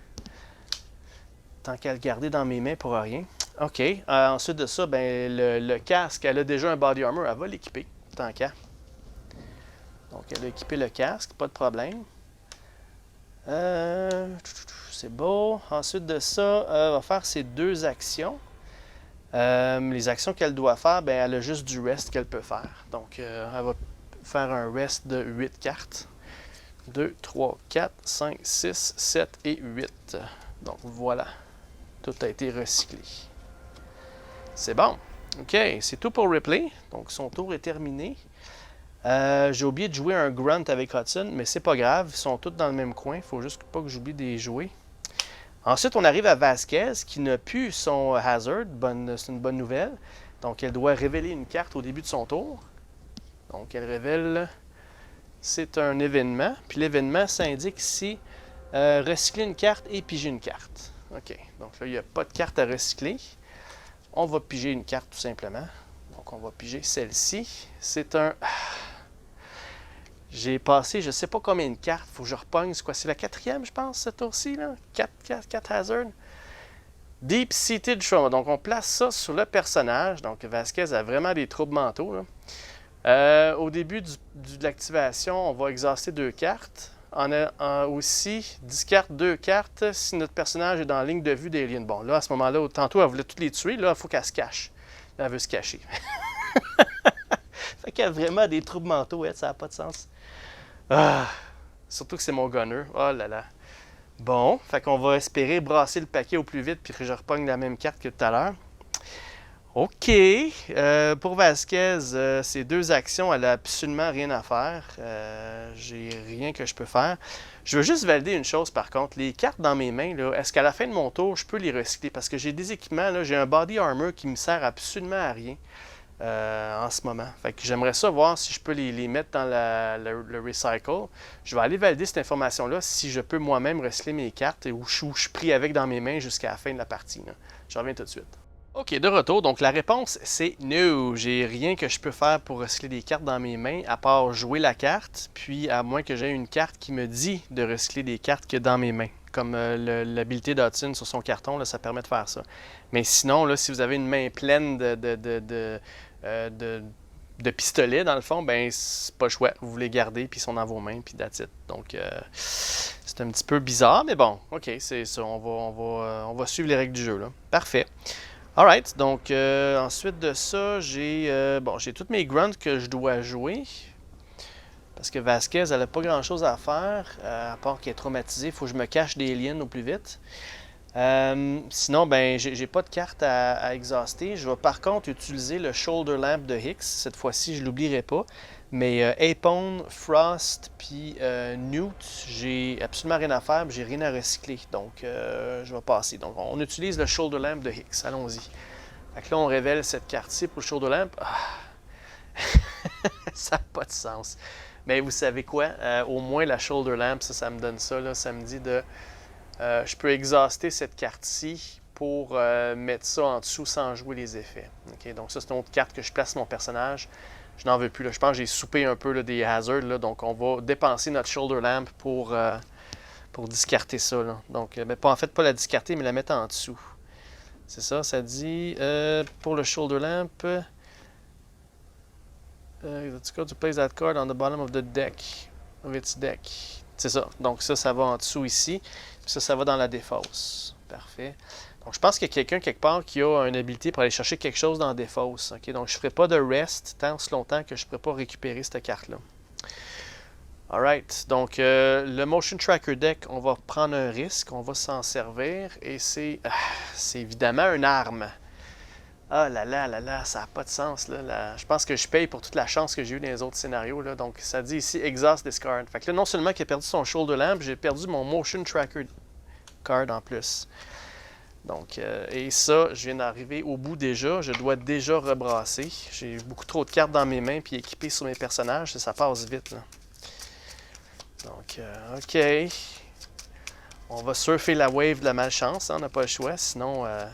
Tant qu'à le garder dans mes mains pour rien. OK. Ensuite de ça, ben, le casque, elle a déjà un body armor. Elle va l'équiper, tant qu'à. Donc, elle a équipé le casque, pas de problème. C'est beau. Ensuite de ça, elle va faire ses 2 actions. Les actions qu'elle doit faire, ben, elle a juste du rest qu'elle peut faire. Donc, elle va faire un rest de 8 cartes. 2, 3, 4, 5, 6, 7 et 8. Donc, voilà. Tout a été recyclé. C'est bon. OK, c'est tout pour Ripley. Donc, son tour est terminé. J'ai oublié de jouer un grunt avec Hudson, mais c'est pas grave. Ils sont tous dans le même coin. Il faut juste pas que j'oublie de les jouer. Ensuite, on arrive à Vasquez, qui n'a plus son Hazard. C'est une bonne nouvelle. Donc, elle doit révéler une carte au début de son tour. Donc, elle révèle... C'est un événement. Puis l'événement, ça indique ici recycler une carte et piger une carte. OK. Donc là, il n'y a pas de carte à recycler. On va piger une carte tout simplement. Donc, on va piger celle-ci. C'est un... J'ai passé, je ne sais pas combien de cartes. Il faut que je repogne. C'est quoi? C'est la 4e, je pense, ce tour-ci, là? 4 Hazard. Deep Seated Trauma. Donc, on place ça sur le personnage. Donc, Vasquez a vraiment des troubles mentaux, là. Au début de l'activation, on va exhauster 2 cartes. On a aussi discarte 2 cartes si notre personnage est dans la ligne de vue des aliens. Bon, là, à ce moment-là, tantôt, elle voulait toutes les tuer. Là, il faut qu'elle se cache. Là, elle veut se cacher. Fait qu'elle a vraiment des troubles mentaux, elle, ça n'a pas de sens. Ah, surtout que c'est mon gunner. Oh là là. Bon, fait qu'on va espérer brasser le paquet au plus vite puis que je repogne la même carte que tout à l'heure. OK. Pour Vasquez, ces 2 actions, elle n'a absolument rien à faire. J'ai rien que je peux faire. Je veux juste valider une chose par contre. Les cartes dans mes mains, est-ce qu'à la fin de mon tour, je peux les recycler? Parce que j'ai des équipements, là, j'ai un body armor qui me sert absolument à rien en ce moment. Fait que j'aimerais ça voir si je peux les mettre dans le recycle. Je vais aller valider cette information-là si je peux moi-même recycler mes cartes ou je suis pris avec dans mes mains jusqu'à la fin de la partie. Là. Je reviens tout de suite. OK, de retour. Donc, la réponse, c'est no. J'ai rien que je peux faire pour recycler des cartes dans mes mains, à part jouer la carte, puis à moins que j'aie une carte qui me dit de recycler des cartes que dans mes mains. Comme l'habilité d'Hudson sur son carton, là, ça permet de faire ça. Mais sinon, là, si vous avez une main pleine de pistolets, dans le fond, ben c'est pas le choix. Vous les gardez, puis ils sont dans vos mains, puis that's it. Donc, c'est un petit peu bizarre, mais bon, OK, c'est ça. On va suivre les règles du jeu, là. Parfait. Alright, donc ensuite de ça, j'ai tous mes grunts que je dois jouer. Parce que Vasquez, elle n'a pas grand chose à faire, à part qu'elle est traumatisée. Il faut que je me cache des aliens au plus vite. Sinon, ben, j'ai pas de carte à exhauster. Je vais par contre utiliser le Shoulder Lamp de Hicks. Cette fois-ci, je ne l'oublierai pas. Mais Apone, Frost, puis Newt, j'ai absolument rien à faire, j'ai rien à recycler. Donc, je vais passer. Donc, on utilise le Shoulder Lamp de Hicks. Allons-y. Fait que là, on révèle cette carte-ci pour le Shoulder Lamp. Ah. Ça n'a pas de sens. Mais vous savez quoi? Au moins, la Shoulder Lamp, ça me donne ça. Là. Ça me dit de... je peux exhauster cette carte-ci pour mettre ça en dessous sans jouer les effets. Okay? Donc, ça, c'est une autre carte que je place sur mon personnage. Je n'en veux plus. Là. Je pense que j'ai soupé un peu là, des hazards. Là, donc, on va dépenser notre shoulder lamp pour discarter ça. Là. Donc, en fait, pas la discarter, mais la mettre en dessous. C'est ça, ça dit pour le shoulder lamp. Let's go to place that card on the bottom of the deck. Of its deck. C'est ça. Donc, ça va en dessous ici. Puis ça va dans la défausse. Parfait. Donc, je pense qu'il y a quelqu'un quelque part qui a une habilité pour aller chercher quelque chose dans des fosses. Okay? Donc, je ne ferai pas de rest tant si longtemps que je ne pourrai pas récupérer cette carte-là. Alright, donc le Motion Tracker Deck, on va prendre un risque, on va s'en servir et c'est évidemment une arme. Ah là là là là, ça n'a pas de sens. Là. Je pense que je paye pour toute la chance que j'ai eue dans les autres scénarios. Là. Donc ça dit ici Exhaust Discard. Fait que là, non seulement qu'il a perdu son Shoulder Lamp, j'ai perdu mon Motion Tracker Card en plus. Donc, et ça, je viens d'arriver au bout déjà. Je dois déjà rebrasser. J'ai beaucoup trop de cartes dans mes mains puis équipées sur mes personnages. Ça passe vite. Là. Donc, OK. On va surfer la wave de la malchance. Hein, on n'a pas le choix. Sinon, on va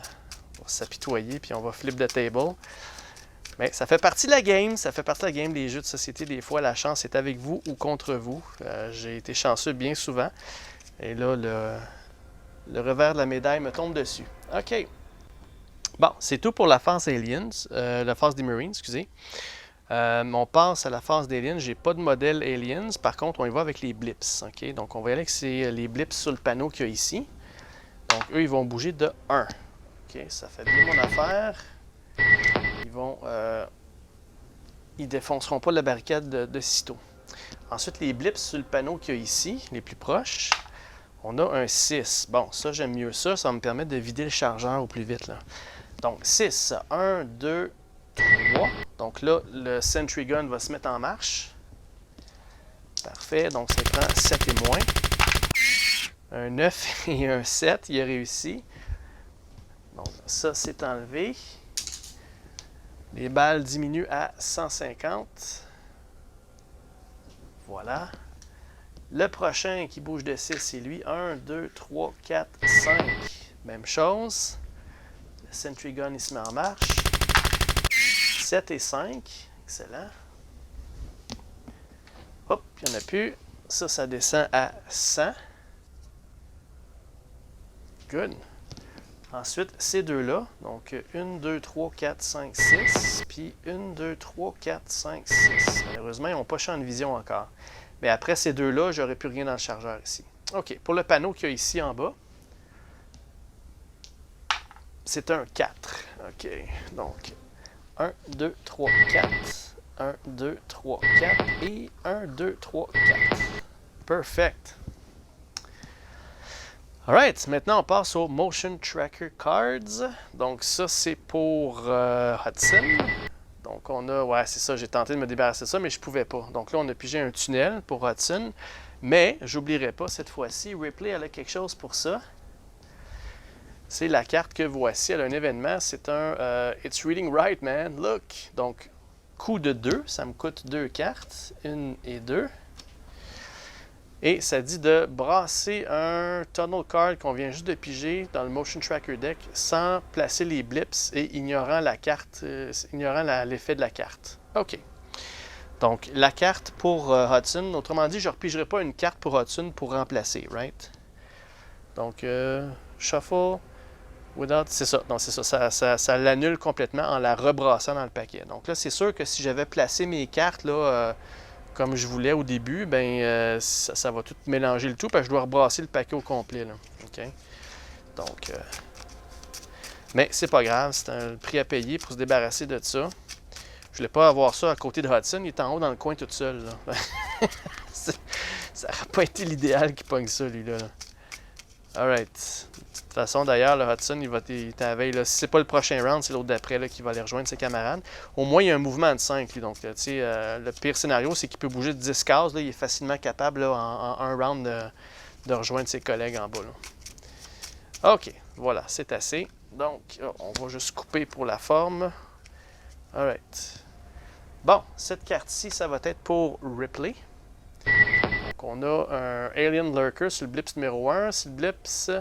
s'apitoyer puis on va flip the table. Mais ça fait partie de la game. Ça fait partie de la game des jeux de société. Des fois, la chance est avec vous ou contre vous. J'ai été chanceux bien souvent. Et là, le revers de la médaille me tombe dessus. OK. Bon, c'est tout pour la phase Aliens. La phase des Marines, excusez. On passe à la phase d'Aliens. J'ai pas de modèle Aliens. Par contre, on y va avec les blips. Okay? Donc, on va y aller avec les blips sur le panneau qu'il y a ici. Donc, eux, ils vont bouger de 1. OK, ça fait bien mon affaire. Ils défonceront pas la barricade de sitôt. Ensuite, les blips sur le panneau qu'il y a ici, les plus proches, on a un 6. Bon, ça, j'aime mieux ça. Ça va me permettre de vider le chargeur au plus vite. Là. Donc, 6. 1, 2, 3. Donc là, le Sentry Gun va se mettre en marche. Parfait. Donc, ça prend 7 et moins. Un 9 et un 7. Il a réussi. Donc, ça, c'est enlevé. Les balles diminuent à 150. Voilà. Le prochain qui bouge de 6, c'est lui. 1, 2, 3, 4, 5. Même chose. Le Sentry Gun, il se met en marche. 7 et 5. Excellent. Hop, il n'y en a plus. Ça descend à 100. Good. Ensuite, ces deux-là. Donc, 1, 2, 3, 4, 5, 6. Puis 1, 2, 3, 4, 5, 6. Malheureusement, ils n'ont pas champ de vision encore. Mais après ces deux-là, j'aurais plus rien dans le chargeur ici. OK. Pour le panneau qu'il y a ici en bas, c'est un 4. OK. Donc, 1, 2, 3, 4. 1, 2, 3, 4. Et 1, 2, 3, 4. Perfect. Alright. Maintenant, on passe aux Motion Tracker Cards. Donc, ça, c'est pour Hudson. Donc, on a... Ouais, c'est ça. J'ai tenté de me débarrasser de ça, mais je ne pouvais pas. Donc là, on a pigé un tunnel pour Hudson. Mais, j'oublierai pas, cette fois-ci, Ripley, elle a quelque chose pour ça. C'est la carte que voici. Elle a un événement. C'est un It's Reading Right, man. Look. Donc, coût de 2. Ça me coûte 2 cartes. 1 et 2. Et ça dit de brasser un Tunnel Card qu'on vient juste de piger dans le Motion Tracker Deck sans placer les blips et ignorant la carte, ignorant l'effet de la carte. OK. Donc, la carte pour Hudson, autrement dit, je ne repigerai pas une carte pour Hudson pour remplacer, right? Donc, Shuffle, Without, c'est ça. Donc, c'est ça. Ça l'annule complètement en la rebrassant dans le paquet. Donc là, c'est sûr que si j'avais placé mes cartes là, comme je voulais au début, ben ça va tout mélanger le tout, parce que je dois rebrasser le paquet au complet. Là. OK? Donc, mais c'est pas grave, c'est un prix à payer pour se débarrasser de ça. Je voulais pas avoir ça à côté de Hudson, il est en haut dans le coin tout seul. Là. Ça n'aurait pas été l'idéal qu'il pogne ça, lui-là. Alright. De toute façon, d'ailleurs, le Hudson, il est à la veille. Là. Si c'est pas le prochain round, c'est l'autre d'après qui va aller rejoindre ses camarades. Au moins, il y a un mouvement de 5. Lui. Donc, tu sais, le pire scénario, c'est qu'il peut bouger de 10 cases. Là. Il est facilement capable, là, en un round, de rejoindre ses collègues en bas. Là. OK. Voilà, c'est assez. Donc, on va juste couper pour la forme. Alright. Bon, cette carte-ci, ça va être pour Ripley. Donc, on a un Alien Lurker sur le blips numéro 1. Sur le blips...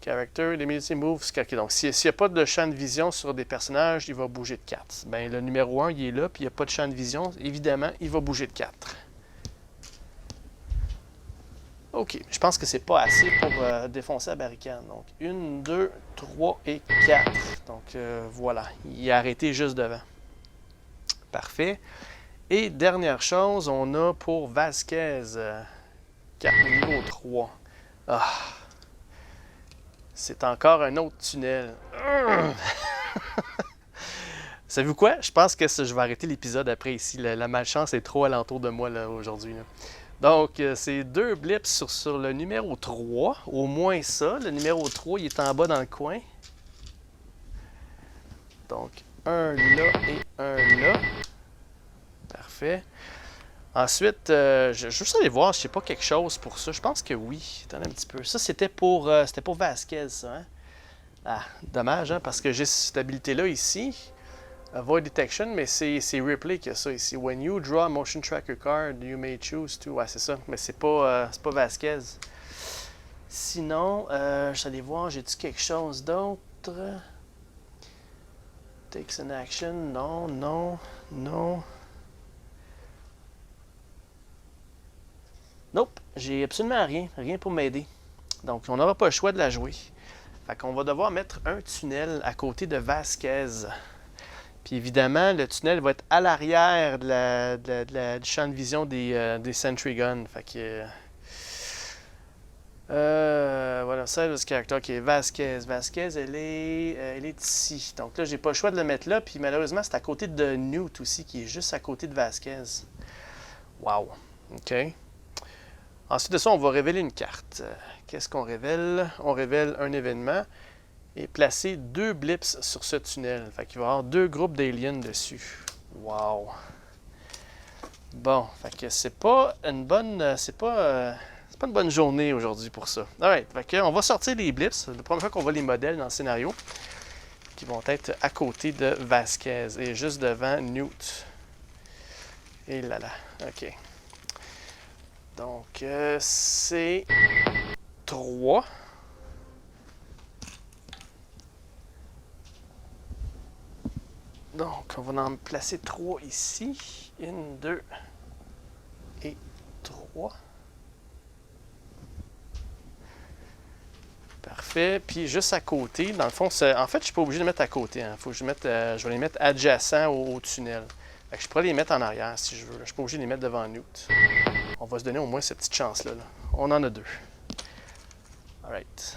character, immediately move. Okay, donc, s'il n'y a pas de champ de vision sur des personnages, il va bouger de 4. Ben, le numéro 1, il est là, puis il n'y a pas de champ de vision. Évidemment, il va bouger de 4. OK. Je pense que c'est pas assez pour défoncer la barricade. Donc, 1, 2, 3 et 4. Donc, voilà. Il est arrêté juste devant. Parfait. Et dernière chose, on a pour Vasquez, carte niveau 3. Ah! C'est encore un autre tunnel. Savez-vous quoi? Je pense que je vais arrêter l'épisode après ici. La malchance est trop alentour de moi là, aujourd'hui. Là. Donc, c'est 2 blips sur le numéro 3. Au moins ça. Le numéro 3, il est en bas dans le coin. Donc, un là et un là. Parfait. Ensuite, je veux juste aller voir si j'ai pas quelque chose pour ça. Je pense que oui. Attendez un petit peu. Ça, c'était pour Vasquez, ça. Hein? Ah, dommage, hein, parce que j'ai cette habilité-là ici. Void Detection, mais c'est Ripley qui a ça ici. When you draw a motion tracker card, you may choose to... Ouais, c'est ça. Mais c'est pas Vasquez. Sinon, je vais aller voir, j'ai-tu quelque chose d'autre? Takes an action. Non, non, non. Nope, j'ai absolument rien. Rien pour m'aider. Donc, on n'aura pas le choix de la jouer. Fait qu'on va devoir mettre un tunnel à côté de Vasquez. Puis évidemment, le tunnel va être à l'arrière du champ de vision des Sentry Guns. Fait que... voilà, ça, le caractère qui est Vasquez. Vasquez, elle est ici. Donc là, j'ai pas le choix de le mettre là. Puis malheureusement, c'est à côté de Newt aussi, qui est juste à côté de Vasquez. Wow. OK. Ensuite de ça, on va révéler une carte. Qu'est-ce qu'on révèle? On révèle un événement et placer 2 blips sur ce tunnel. Fait qu'il va y avoir 2 groupes d'aliens dessus. Wow! Bon, fait que c'est pas une bonne... c'est pas une bonne journée aujourd'hui pour ça. Alright, fait que on va sortir les blips. C'est la première fois qu'on voit les modèles dans le scénario qui vont être à côté de Vasquez et juste devant Newt. Et là là, OK. Donc, c'est 3. Donc, on va en placer 3 ici. 1, 2 et 3. Parfait. Puis, juste à côté, dans le fond, en fait, je ne suis pas obligé de les mettre à côté. Hein. Faut que je vais les mettre adjacents au tunnel. Fait que je pourrais les mettre en arrière si je veux. Je ne suis pas obligé de les mettre devant Newt. On va se donner au moins cette petite chance-là. Là. On en a 2. Alright.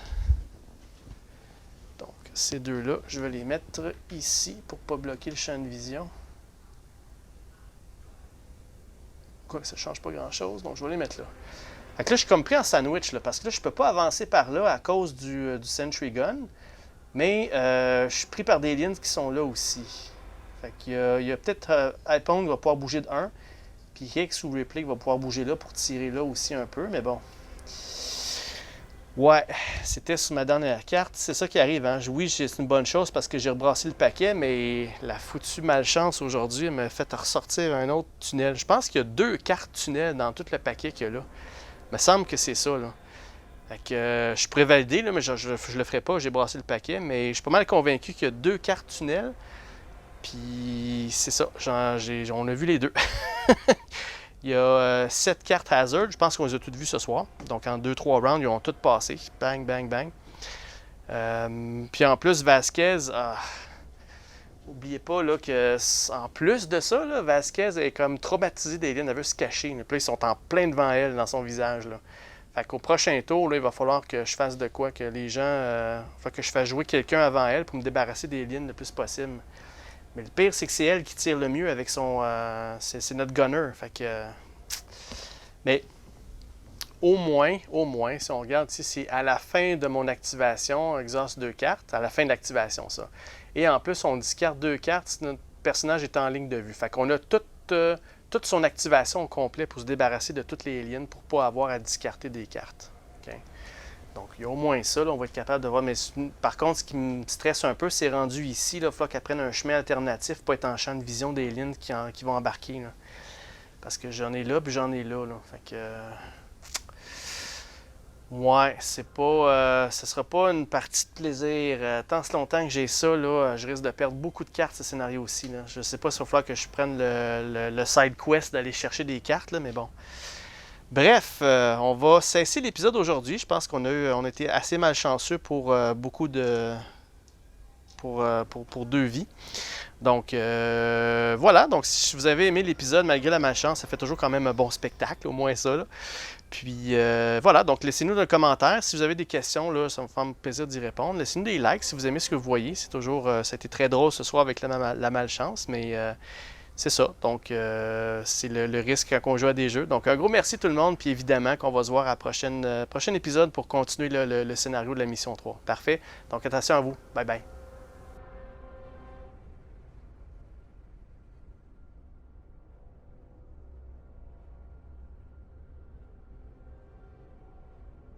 Donc, ces 2-là, je vais les mettre ici pour ne pas bloquer le champ de vision. Quoi, ça ne change pas grand-chose, donc je vais les mettre là. Fait que là, je suis comme pris en sandwich, là, parce que là, je ne peux pas avancer par là à cause du Sentry Gun. Mais je suis pris par des aliens qui sont là aussi. Fait qu'il y a peut-être Alpone qui va pouvoir bouger de 1. Puis Hicks ou Ripley va pouvoir bouger là pour tirer là aussi un peu, mais bon. Ouais, c'était sur ma dernière carte. C'est ça qui arrive, hein. Oui, c'est une bonne chose parce que j'ai rebrassé le paquet, mais la foutue malchance aujourd'hui m'a fait ressortir un autre tunnel. Je pense qu'il y a 2 cartes tunnel dans tout le paquet qu'il y a là. Il me semble que c'est ça, là. Fait que je pourrais valider, là, mais je le ferai pas, j'ai brassé le paquet, mais je suis pas mal convaincu qu'il y a 2 cartes tunnel. Puis c'est ça, on a vu les 2. Il y a 7 cartes Hazard, je pense qu'on les a toutes vues ce soir. Donc en 2-3 rounds, ils ont toutes passé. Bang, bang, bang. Puis en plus, Vasquez, n'oubliez pas là, que en plus de ça, là, Vasquez est comme traumatisée d'Alien, elle veut se cacher. Là. Puis là, ils sont en plein devant elle, dans son visage. Là. Fait qu'au prochain tour, là, il va falloir que je fasse de quoi, que les gens... faut que je fasse jouer quelqu'un avant elle pour me débarrasser des aliens le plus possible. Mais le pire, c'est que c'est elle qui tire le mieux avec son... c'est notre gunner. Fait que... mais au moins, si on regarde ici, c'est à la fin de mon activation, on exauce 2 cartes. À la fin de l'activation, ça. Et en plus, on discarte 2 cartes si notre personnage est en ligne de vue. Fait qu'on a toute son activation au complet pour se débarrasser de toutes les aliens pour ne pas avoir à discarter des cartes. Okay? Donc, il y a au moins ça, là, on va être capable de voir. Mais par contre, ce qui me stresse un peu, c'est rendu ici. Il va falloir qu'elle prenne un chemin alternatif pour être en champ de vision des lignes qui vont embarquer. Là. Parce que j'en ai là, puis j'en ai là. Fait que... ouais, c'est pas... ce sera pas une partie de plaisir. Tant si longtemps que j'ai ça, là, je risque de perdre beaucoup de cartes, ce scénario aussi. Là. Je sais pas s'il va falloir que je prenne le side quest d'aller chercher des cartes, là, mais bon. Bref, on va cesser l'épisode aujourd'hui. Je pense qu'on a été assez malchanceux pour beaucoup de pour 2 vies. Donc voilà, donc si vous avez aimé l'épisode, malgré la malchance, ça fait toujours quand même un bon spectacle, au moins ça. Là. Puis voilà, donc laissez-nous des commentaires. Si vous avez des questions, là, ça me fait plaisir d'y répondre. Laissez-nous des likes si vous aimez ce que vous voyez. C'est toujours, ça a été très drôle ce soir avec la malchance, mais c'est ça. Donc c'est le risque quand on joue à des jeux. Donc un gros merci tout le monde, puis évidemment qu'on va se voir à prochain épisode pour continuer le scénario de la mission 3. Parfait. Donc attention à vous. Bye bye.